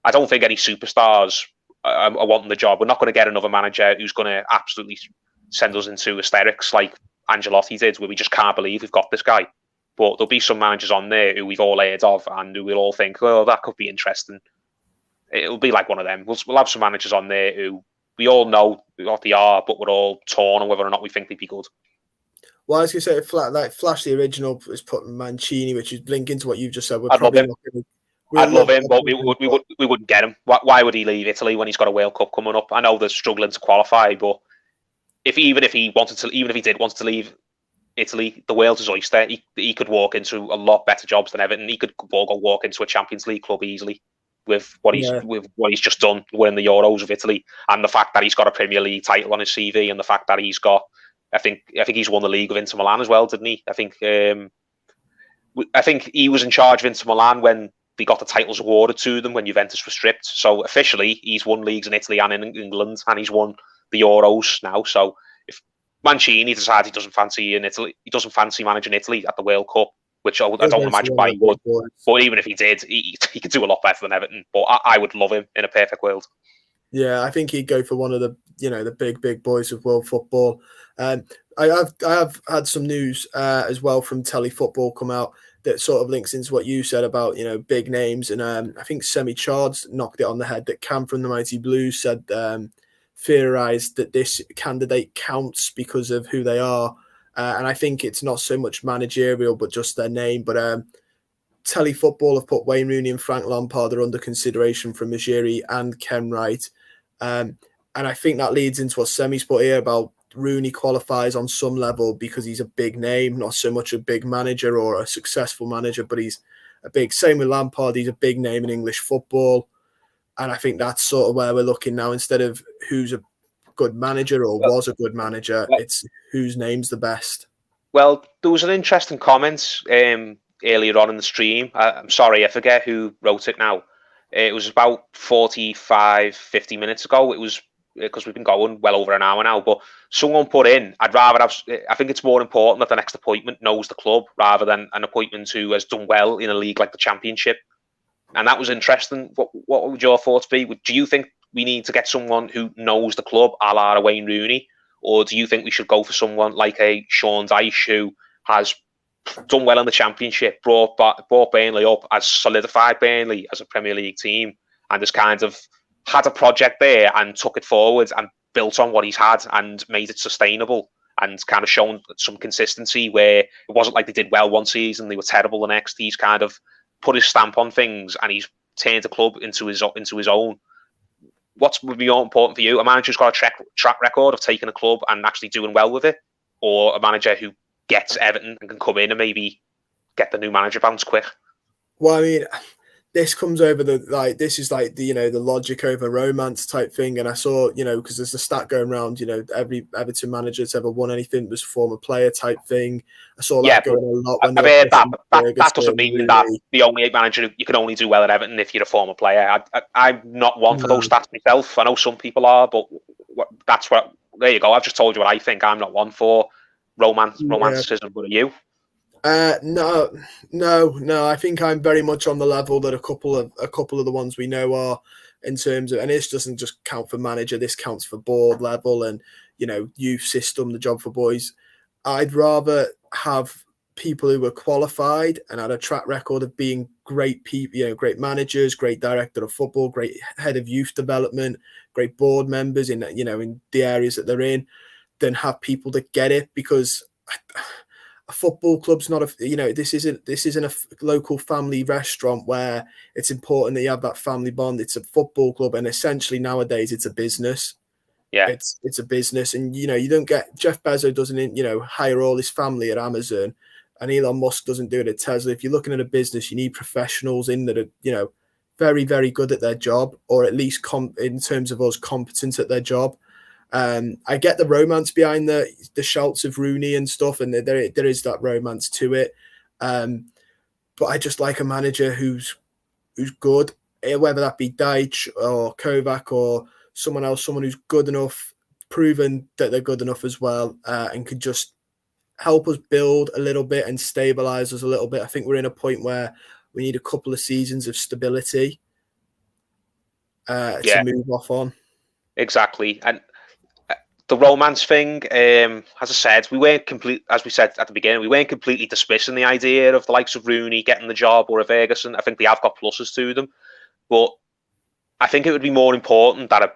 I don't think any superstars are wanting the job. We're not going to get another manager who's going to absolutely send us into hysterics like Ancelotti did, where we just can't believe we've got this guy. But there'll be some managers on there who we've all heard of and who we'll all think, well, that could be interesting. It'll be like one of them. We'll have some managers on there who we all know what they are, but we're all torn on whether or not we think they'd be good. Well, I was going to say, Flash, the original, is putting Mancini, which is linking to what you've just said. I'd love him. I'd love him, but we wouldn't get him. Why would he leave Italy when he's got a World Cup coming up? I know they're struggling to qualify, but even if he did want to leave Italy, the world's his oyster. He could walk into a lot better jobs than Everton. He could go walk into a Champions League club easily with what he's just done, winning the Euros with Italy, and the fact that he's got a Premier League title on his CV, and the fact that he's got. I think he's won the league with Inter Milan as well, didn't he? I think he was in charge of Inter Milan when they got the titles awarded to them when Juventus were stripped. So officially, he's won leagues in Italy and in England, and he's won the Euros now. So if Mancini decides he doesn't fancy managing Italy at the World Cup, which I don't imagine why he would. But even if he did, he could do a lot better than Everton. But I would love him in a perfect world. Yeah, I think he'd go for one of the the big boys of world football. I have had some news as well from Telefootball come out that sort of links into what you said about big names, and I think Semi Chards knocked it on the head that Cam from the Mighty Blues said theorized that this candidate counts because of who they are, and I think it's not so much managerial but just their name. But Telefootball have put Wayne Rooney and Frank Lampard are under consideration for Managerial and Ken Wright. And I think that leads into what Semi's put here about Rooney qualifies on some level because he's a big name, not so much a big manager or a successful manager, but he's a big, same with Lampard, he's a big name in English football. And I think that's sort of where we're looking now. Instead of who's a good manager or was a good manager, it's whose name's the best. Well, there was an interesting comment earlier on in the stream. I'm sorry, I forget who wrote it now. It was about 45, 50 minutes ago. It was because we've been going well over an hour now. But someone put in, I think it's more important that the next appointment knows the club rather than an appointment who has done well in a league like the Championship. And that was interesting. What would your thoughts be? Do you think we need to get someone who knows the club, a la Wayne Rooney? Or do you think we should go for someone like a Sean Dyche who has done well in the Championship, brought Burnley up, has solidified Burnley as a Premier League team, and has kind of had a project there and took it forward and built on what he's had and made it sustainable and kind of shown some consistency where it wasn't like they did well one season, they were terrible the next. He's kind of put his stamp on things and he's turned the club into his own. What would be more important for you? A manager who's got a track record of taking a club and actually doing well with it, or a manager who gets Everton and can come in and maybe get the new manager bounce quick? Well, I mean, this comes over this is like the logic over romance type thing. And I saw, because there's a stat going around, every Everton manager that's ever won anything was a former player type thing. I saw that going a lot. I've heard that doesn't mean that the only manager you can only do well at Everton if you're a former player. I'm not one for those stats myself. I know some people are, but there you go. I've just told you what I think. I'm not one for romanticism, but are you? No. I think I'm very much on the level that a couple of the ones we know are, in terms of, and this doesn't just count for manager, this counts for board level and youth system, the job for boys. I'd rather have people who were qualified and had a track record of being great people, great managers, great director of football, great head of youth development, great board members in in the areas that they're in, than have people that get it, because a football club's not this isn't a local family restaurant where it's important that you have that family bond. It's a football club, and essentially nowadays it's a business. Yeah, it's a business, and you don't get, Jeff Bezos doesn't hire all his family at Amazon, and Elon Musk doesn't do it at Tesla. If you're looking at a business, you need professionals in that are very, very good at their job, or at least in terms of us, competent at their job. I get the romance behind the shouts of Rooney and stuff, and there is that romance to it. But I just like a manager who's good, whether that be Dyche or Kovac or someone else, someone who's good enough, proven that they're good enough as well, and could just help us build a little bit and stabilize us a little bit. I think we're in a point where we need a couple of seasons of stability to move off on. Exactly. And the romance thing, as I said, as we said at the beginning, we weren't completely dismissing the idea of the likes of Rooney getting the job or a Ferguson. I think they have got pluses to them. But I think it would be more important that a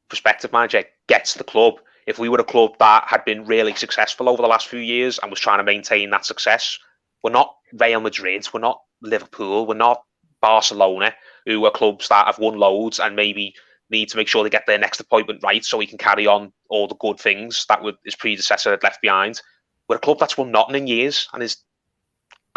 prospective manager, gets the club. If we were a club that had been really successful over the last few years and was trying to maintain that success, we're not Real Madrid, we're not Liverpool, we're not Barcelona, who are clubs that have won loads and maybe need to make sure they get their next appointment right so he can carry on all the good things that his predecessor had left behind. We're a club that's won nothing in years and has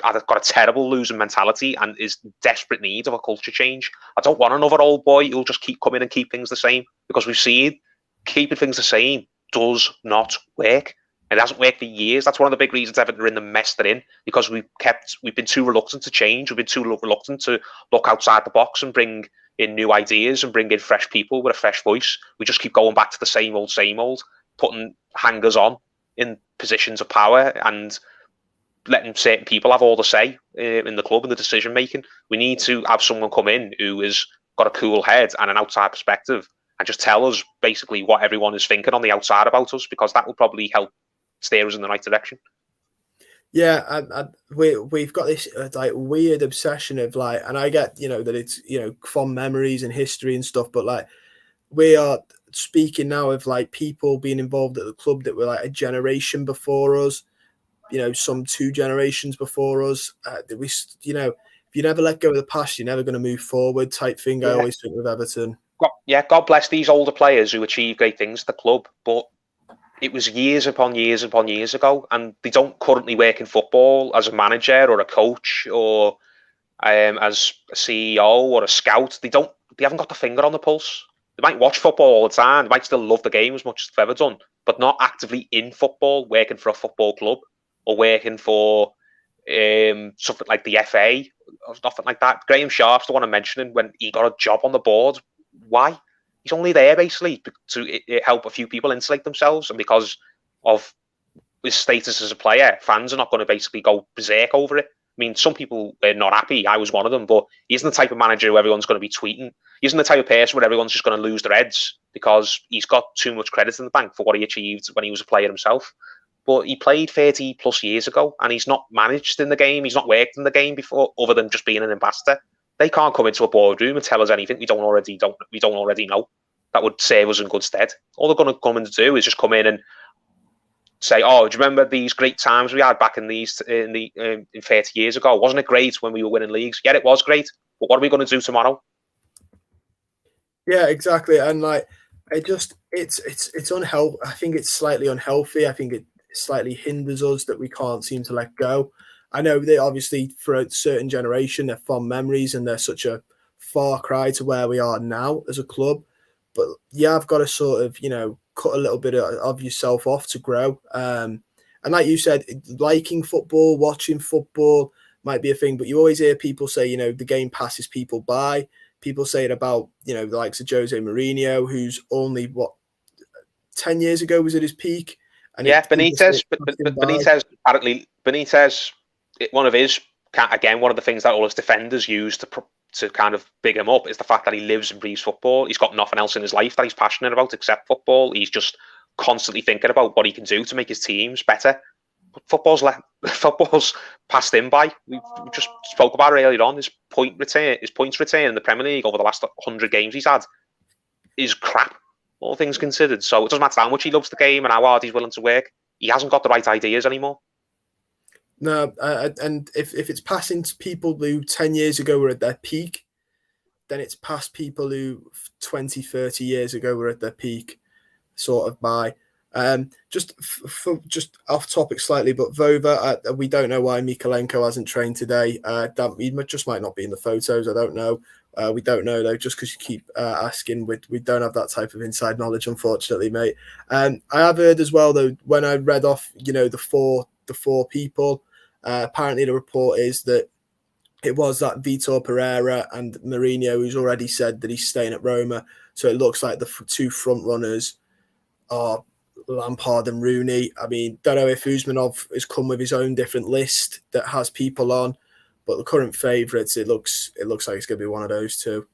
got a terrible losing mentality and is in desperate need of a culture change. I don't want another old boy who'll just keep coming and keep things the same, because we've seen keeping things the same does not work. It hasn't worked for years. That's one of the big reasons Everton are in the mess they're in, because we've been too reluctant to change. We've been too reluctant to look outside the box and bring in new ideas and bring in fresh people with a fresh voice. We just keep going back to the same old, putting hangers on in positions of power and letting certain people have all the say in the club and the decision making. We need to have someone come in who has got a cool head and an outside perspective and just tell us basically what everyone is thinking on the outside about us, because that will probably help steer us in the right direction. Yeah, we've got this like weird obsession of like, and I get that it's fond memories and history and stuff, but like we are speaking now of like people being involved at the club that were like a generation before us, some 2 generations before us. If you never let go of the past, you're never going to move forward type thing. I always think with Everton. God bless these older players who achieve great things at the club, but it was years upon years upon years ago, and they don't currently work in football as a manager or a coach or as a CEO or a scout. They haven't got the finger on the pulse. They might watch football all the time. They might still love the game as much as they've ever done, but not actively in football, working for a football club or working for something like the FA or nothing like that. Graham Sharp's the one I'm mentioning when he got a job on the board. Why? He's only there basically to help a few people insulate themselves, and because of his status as a player, fans are not going to basically go berserk over it. I mean, some people are not happy. I was one of them, but he isn't the type of manager who everyone's going to be tweeting. He isn't the type of person where everyone's just going to lose their heads because he's got too much credit in the bank for what he achieved when he was a player himself. But he played 30 plus years ago, and he's not managed in the game. He's not worked in the game before, other than just being an ambassador. They can't come into a boardroom and tell us anything we don't already know that would serve us in good stead. All they're going to come in to do is just come in and say, "Oh, do you remember these great times we had back in 30 years ago? Wasn't it great when we were winning leagues? Yeah, it was great. But what are we going to do tomorrow?" Yeah, exactly. And it's unhealthy. I think it's slightly unhealthy. I think it slightly hinders us that we can't seem to let go. I know they obviously, for a certain generation, they're fond memories and they're such a far cry to where we are now as a club. But yeah, I've got to sort of, cut a little bit of yourself off to grow. And like you said, liking football, watching football might be a thing, but you always hear people say, the game passes people by. People say it about, the likes of Jose Mourinho, who's only, 10 years ago was at his peak. And Benitez, apparently, one of the things that all his defenders use to kind of big him up is the fact that he lives and breathes football. He's got nothing else in his life that he's passionate about except football. He's just constantly thinking about what he can do to make his teams better. But football's passed him by. We just spoke about it earlier on. His points return in the Premier League over the last 100 games he's had is crap, all things considered. So it doesn't matter how much he loves the game and how hard he's willing to work. He hasn't got the right ideas anymore. No, and if it's passing to people who 10 years ago were at their peak, then it's past people who 20, 30 years ago were at their peak, sort of by. Just off topic slightly, but Vova, we don't know why Mikalenko hasn't trained today. He just might not be in the photos. I don't know. We don't know though, just because you keep asking. We don't have that type of inside knowledge, unfortunately, mate. I have heard as well though, when I read off, the four people, apparently the report is that it was that Vitor Pereira and Mourinho who's already said that he's staying at Roma. So it looks like the two front runners are Lampard and Rooney. I mean, don't know if Usmanov has come with his own different list that has people on, but the current favourites, it looks like it's going to be one of those two.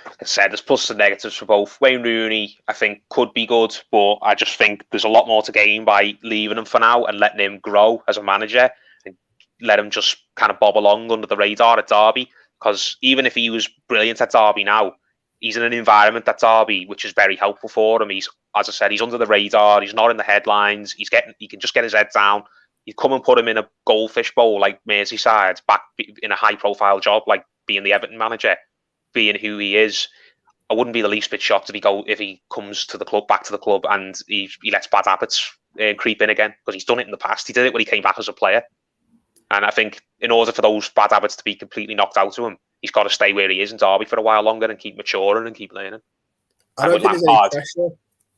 Like I said, there's pluses and negatives for both. Wayne Rooney, I think, could be good, but I just think there's a lot more to gain by leaving him for now and letting him grow as a manager and let him just kind of bob along under the radar at Derby. Because even if he was brilliant at Derby now, he's in an environment at Derby which is very helpful for him. He's, as I said, he's under the radar. He's not in the headlines. He can just get his head down. You come and put him in a goldfish bowl like Merseyside, back in a high-profile job like being the Everton manager, being who he is. I wouldn't be the least bit shocked if he comes to the club, back to the club, and he lets bad habits creep in again, because he's done it in the past. He did it when he came back as a player. And I think in order for those bad habits to be completely knocked out of him, he's got to stay where he is in Derby for a while longer and keep maturing and keep learning. I don't think there's any pressure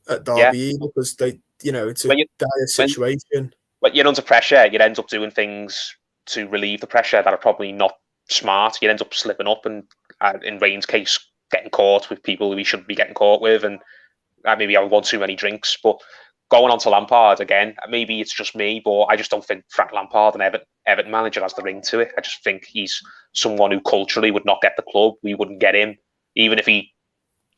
at Derby either, because it's a dire situation. When you're under pressure, you'd end up doing things to relieve the pressure that are probably not smart. You'd end up slipping up and, in Rain's case, getting caught with people who he shouldn't be getting caught with, and maybe having one too many drinks. But going on to Lampard again, maybe it's just me, but I just don't think Frank Lampard, an Everton manager, has the ring to it. I just think he's someone who culturally would not get the club. We wouldn't get him, even if he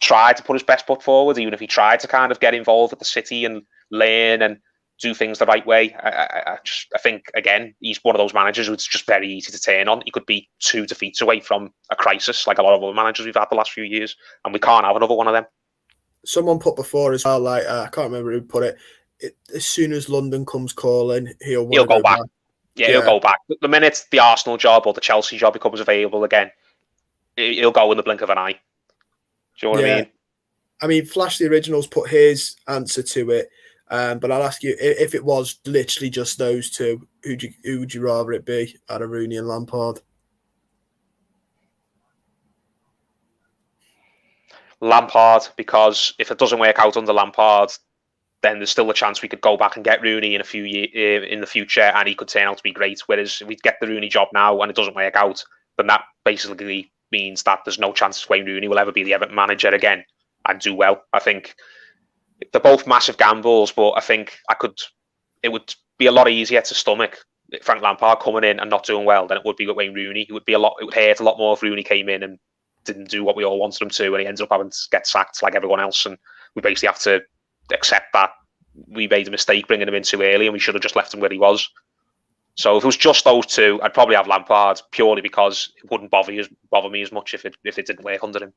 tried to put his best foot forward, even if he tried to kind of get involved with the city and learn and do things the right way. I think, again, he's one of those managers who it's just very easy to turn on. He could be 2 defeats away from a crisis, like a lot of other managers we've had the last few years, and we can't have another one of them. Someone put before as well, I can't remember who put it, as soon as London comes calling, he'll want He'll to go go back. back. Yeah, he'll go back. The minute the Arsenal job or the Chelsea job becomes available again, he'll go in the blink of an eye. Do you know what I mean? I mean, Flash the Originals put his answer to it, but I'll ask you, if it was literally just those two, who would you rather it be out of Rooney and Lampard? Lampard, because if it doesn't work out under Lampard, then there's still a chance we could go back and get Rooney in a few years in the future, and he could turn out to be great. Whereas if we get the Rooney job now and it doesn't work out, then that basically means that there's no chance Wayne Rooney will ever be the Everton manager again and do well. I think they're both massive gambles, but I think it would be a lot easier to stomach Frank Lampard coming in and not doing well than it would be with Wayne Rooney. It would hurt a lot more if Rooney came in and didn't do what we all wanted him to, and he ends up having to get sacked like everyone else, and we basically have to accept that we made a mistake bringing him in too early and we should have just left him where he was. So if it was just those two, I'd probably have Lampard, purely because it wouldn't bother me as much if it didn't work under him.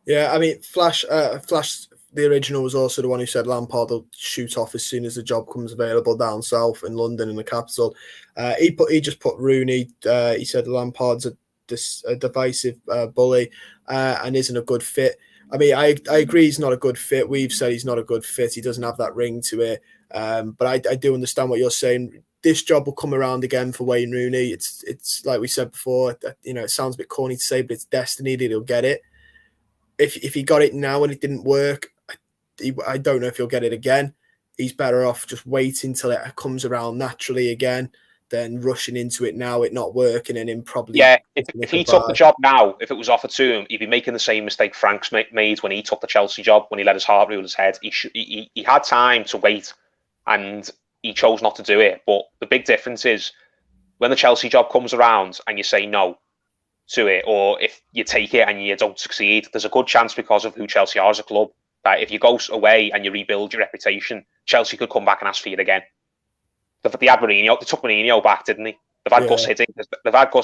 Yeah, I mean, Flash the Original was also the one who said Lampard will shoot off as soon as the job comes available down south in London in the capital. He just put Rooney. He said Lampard's a divisive bully and isn't a good fit. I mean, I agree he's not a good fit. We've said he's not a good fit. He doesn't have that ring to it. But I do understand what you're saying. This job will come around again for Wayne Rooney. It's like we said before, it sounds a bit corny to say, but it's destiny that he'll get it. If he got it now and it didn't work, I don't know if he'll get it again. He's better off just waiting till it comes around naturally again than rushing into it now, it not working, and him probably... Yeah, if he took the job now, if it was offered to him, he'd be making the same mistake Frank's made when he took the Chelsea job, when he let his heart rule his head. He had time to wait, and he chose not to do it. But the big difference is, when the Chelsea job comes around and you say no to it, or if you take it and you don't succeed, there's a good chance, because of who Chelsea are as a club, that if you go away and you rebuild your reputation, Chelsea could come back and ask for you again. They took Mourinho back, didn't they? They've had Gus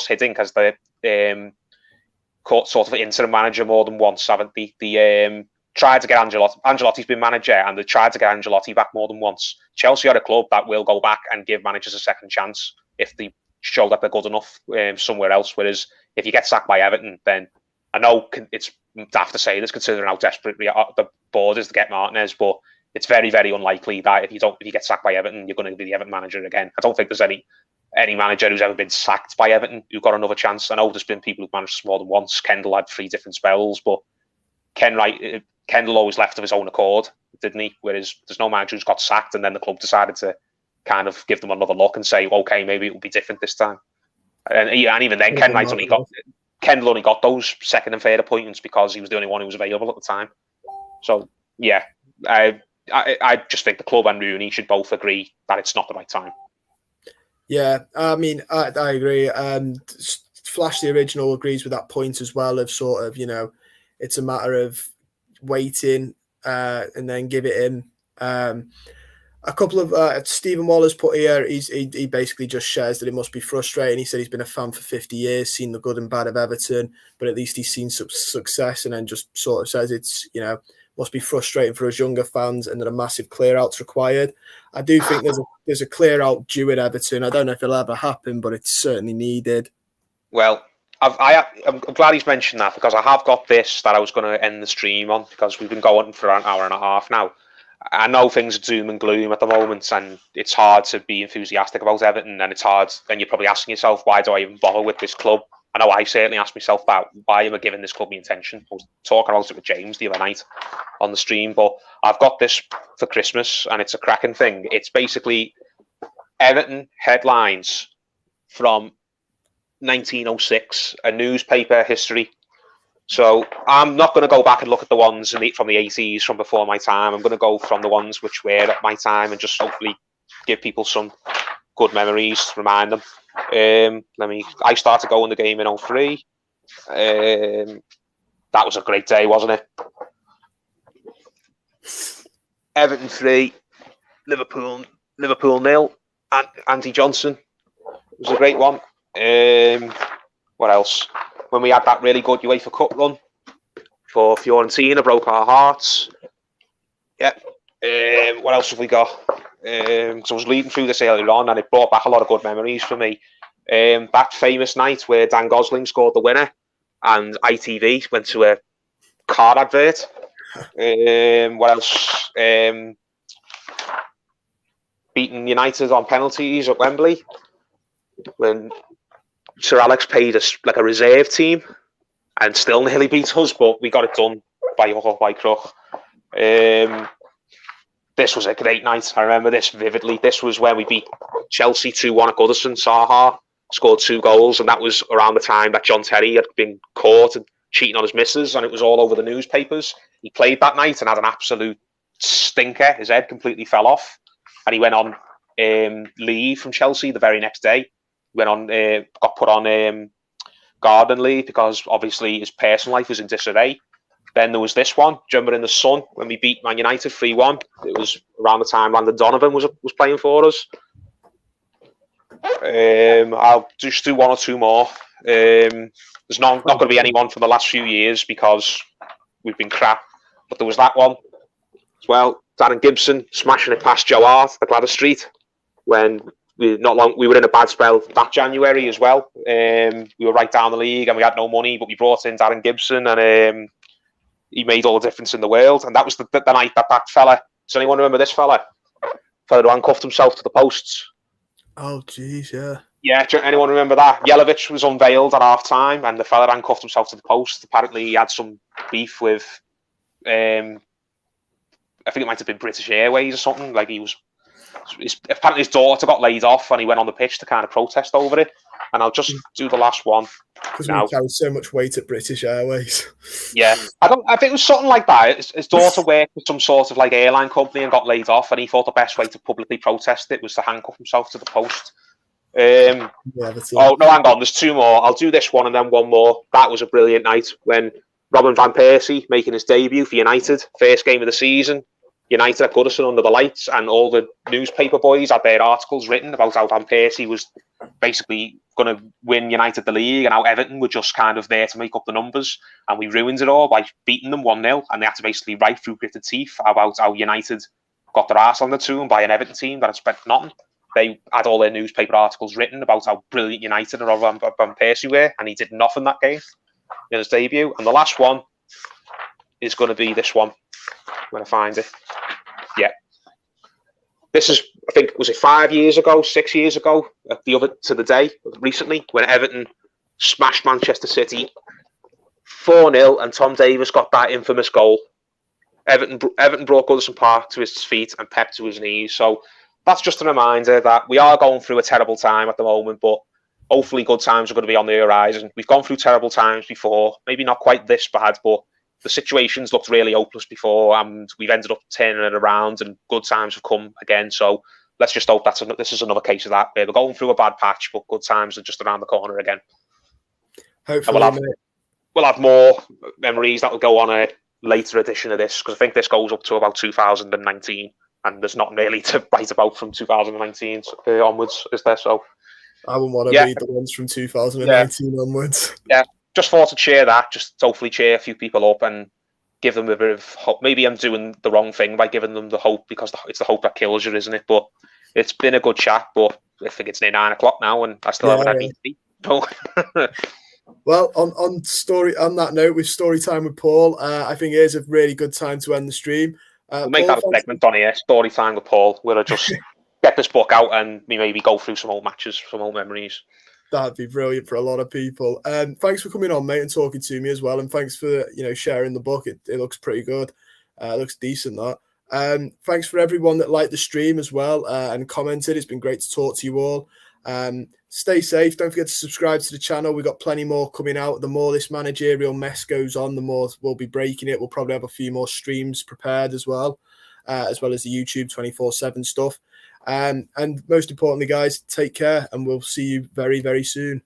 Hiddink as the sort of interim manager more than once, haven't they? They tried to get Ancelotti. Ancelotti's been manager, and they tried to get Ancelotti back more than once. Chelsea are a club that will go back and give managers a second chance if they show that they're good enough somewhere else. Whereas if you get sacked by Everton, then I know it's daft to say this considering how desperate the board is to get Martinez, but it's very, very unlikely that if you get sacked by Everton, you're going to be the Everton manager again. I don't think there's any manager who's ever been sacked by Everton who got another chance. I know there's been people who've managed us more than once. Kendall had 3 different spells, but Kendall always left of his own accord, didn't he? Whereas there's no manager who's got sacked and then the club decided to kind of give them another look and say, okay, maybe it will be different this time. And even then, Kendall only got those second and third appointments because he was the only one who was available at the time. So, yeah, I just think the club and Rooney should both agree that it's not the right time. Yeah, I mean, I agree. Flash the Original agrees with that point as well, of sort of, it's a matter of waiting and then give it in. A couple of Stephen Waller's put here, he basically just shares that it must be frustrating. He said he's been a fan for 50 years, seen the good and bad of Everton, but at least he's seen some success, and then just sort of says it's, must be frustrating for us younger fans and that a massive clear-out's required. I do think there's a clear-out due at Everton. I don't know if it'll ever happen, but it's certainly needed. Well, I'm glad he's mentioned that, because I have got this that I was going to end the stream on, because we've been going for an hour and a half now. I know things are doom and gloom at the moment, and it's hard to be enthusiastic about Everton, and it's hard, and you're probably asking yourself, why do I even bother with this club? I know I certainly asked myself that, why am I giving this club my attention? I was talking about it with James the other night on the stream, but I've got this for Christmas, and it's a cracking thing. It's basically Everton headlines from 1906, a newspaper history. So I'm not going to go back and look at the ones from the 80s, from before my time. I'm going to go from the ones which were at my time and just hopefully give people some good memories, remind them. I started going the game in 2003. That was a great day, wasn't it? Everton 3, Liverpool 0. Andy Johnson was a great one. What else? When we had that really good UEFA Cup run for Fiorentina, broke our hearts. Yeah. What else have we got? So I was reading through this earlier on, and it brought back a lot of good memories for me. That famous night where Dan Gosling scored the winner, and ITV went to a car advert. What else? Beating United on penalties at Wembley when Sir Alex paid us like a reserve team and still nearly beat us, but we got it done by hook or by crook. This was a great night. I remember this vividly. This was when we beat Chelsea 2-1 at Goodison. Saha scored 2 goals, and that was around the time that John Terry had been caught and cheating on his missus, and it was all over the newspapers. He played that night and had an absolute stinker. His head completely fell off, and he went on leave from Chelsea the very next day. Got put on garden leave because obviously his personal life was in disarray. Then there was this one, remember in the sun when we beat Man United 3-1. It was around the time Landon Donovan was playing for us. I'll just do 1 or 2 more. There's not going to be anyone from the last few years because we've been crap. But there was that one as well. Darren Gibson smashing it past Joe Hart at Gladys Street when we were in a bad spell that January as well. We were right down the league and we had no money, but we brought in Darren Gibson and he made all the difference in the world. And that was the night that fella. Does anyone remember this fella? Fella who handcuffed himself to the posts. Oh, jeez, yeah. Yeah, anyone remember that? Jelic was unveiled at half time and the fella handcuffed himself to the post. Apparently he had some beef with, I think it might have been British Airways or something. Like apparently his daughter got laid off and he went on the pitch to kind of protest over it. And I'll just do the last one. Because we carry so much weight at British Airways. Yeah, I think it was something like that. His daughter worked with some sort of like airline company and got laid off, and he thought the best way to publicly protest it was to handcuff himself to the post. Oh no, hang on. There's 2 more. I'll do this one and then 1 more. That was a brilliant night when Robin van Persie making his debut for United, first game of the season. United at Goodison under the lights, and all the newspaper boys had their articles written about how Van Persie was basically going to win United the league and how Everton were just kind of there to make up the numbers. And we ruined it all by beating them 1-0, and they had to basically write through gritted teeth about how United got their arse on the tomb by an Everton team that had spent nothing. They had all their newspaper articles written about how brilliant United and Van Persie were, and he did nothing that game in his debut. And the last one is going to be this one when I find it. Yeah. This is, I think, was it 5 years ago, 6 years ago, to the day, recently, when Everton smashed Manchester City 4-0 and Tom Davies got that infamous goal. Everton brought Goodison Park to his feet and Pep to his knees. So that's just a reminder that we are going through a terrible time at the moment, but hopefully good times are going to be on the horizon. We've gone through terrible times before, maybe not quite this bad, but the situations looked really hopeless before, and we've ended up turning it around, and good times have come again. So let's just hope this is another case of that. We're going through a bad patch, but good times are just around the corner again. Hopefully, we'll have more memories that will go on a later edition of this, because I think this goes up to about 2019, and there's not really to write about from 2019 onwards, is there? So I wouldn't want to read the ones from 2019 onwards. Yeah. Just thought to cheer that, just hopefully cheer a few people up and give them a bit of hope. Maybe I'm doing the wrong thing by giving them the hope, because it's the hope that kills you, isn't it? But it's been a good chat, but I think it's near 9 o'clock now and I still haven't had anything. Well, on that note, with story time with Paul, I think it is a really good time to end the stream. We'll make that a segment on here, story time with Paul, where I just get this book out and we maybe go through some old matches, some old memories. That'd be brilliant for a lot of people. Thanks for coming on, mate, and talking to me as well. And thanks for sharing the book. It looks pretty good. It looks decent, that. Thanks for everyone that liked the stream as well and commented. It's been great to talk to you all. Stay safe. Don't forget to subscribe to the channel. We've got plenty more coming out. The more this managerial mess goes on, the more we'll be breaking it. We'll probably have a few more streams prepared as well as the YouTube 24/7 stuff. And most importantly, guys, take care, and we'll see you very, very soon.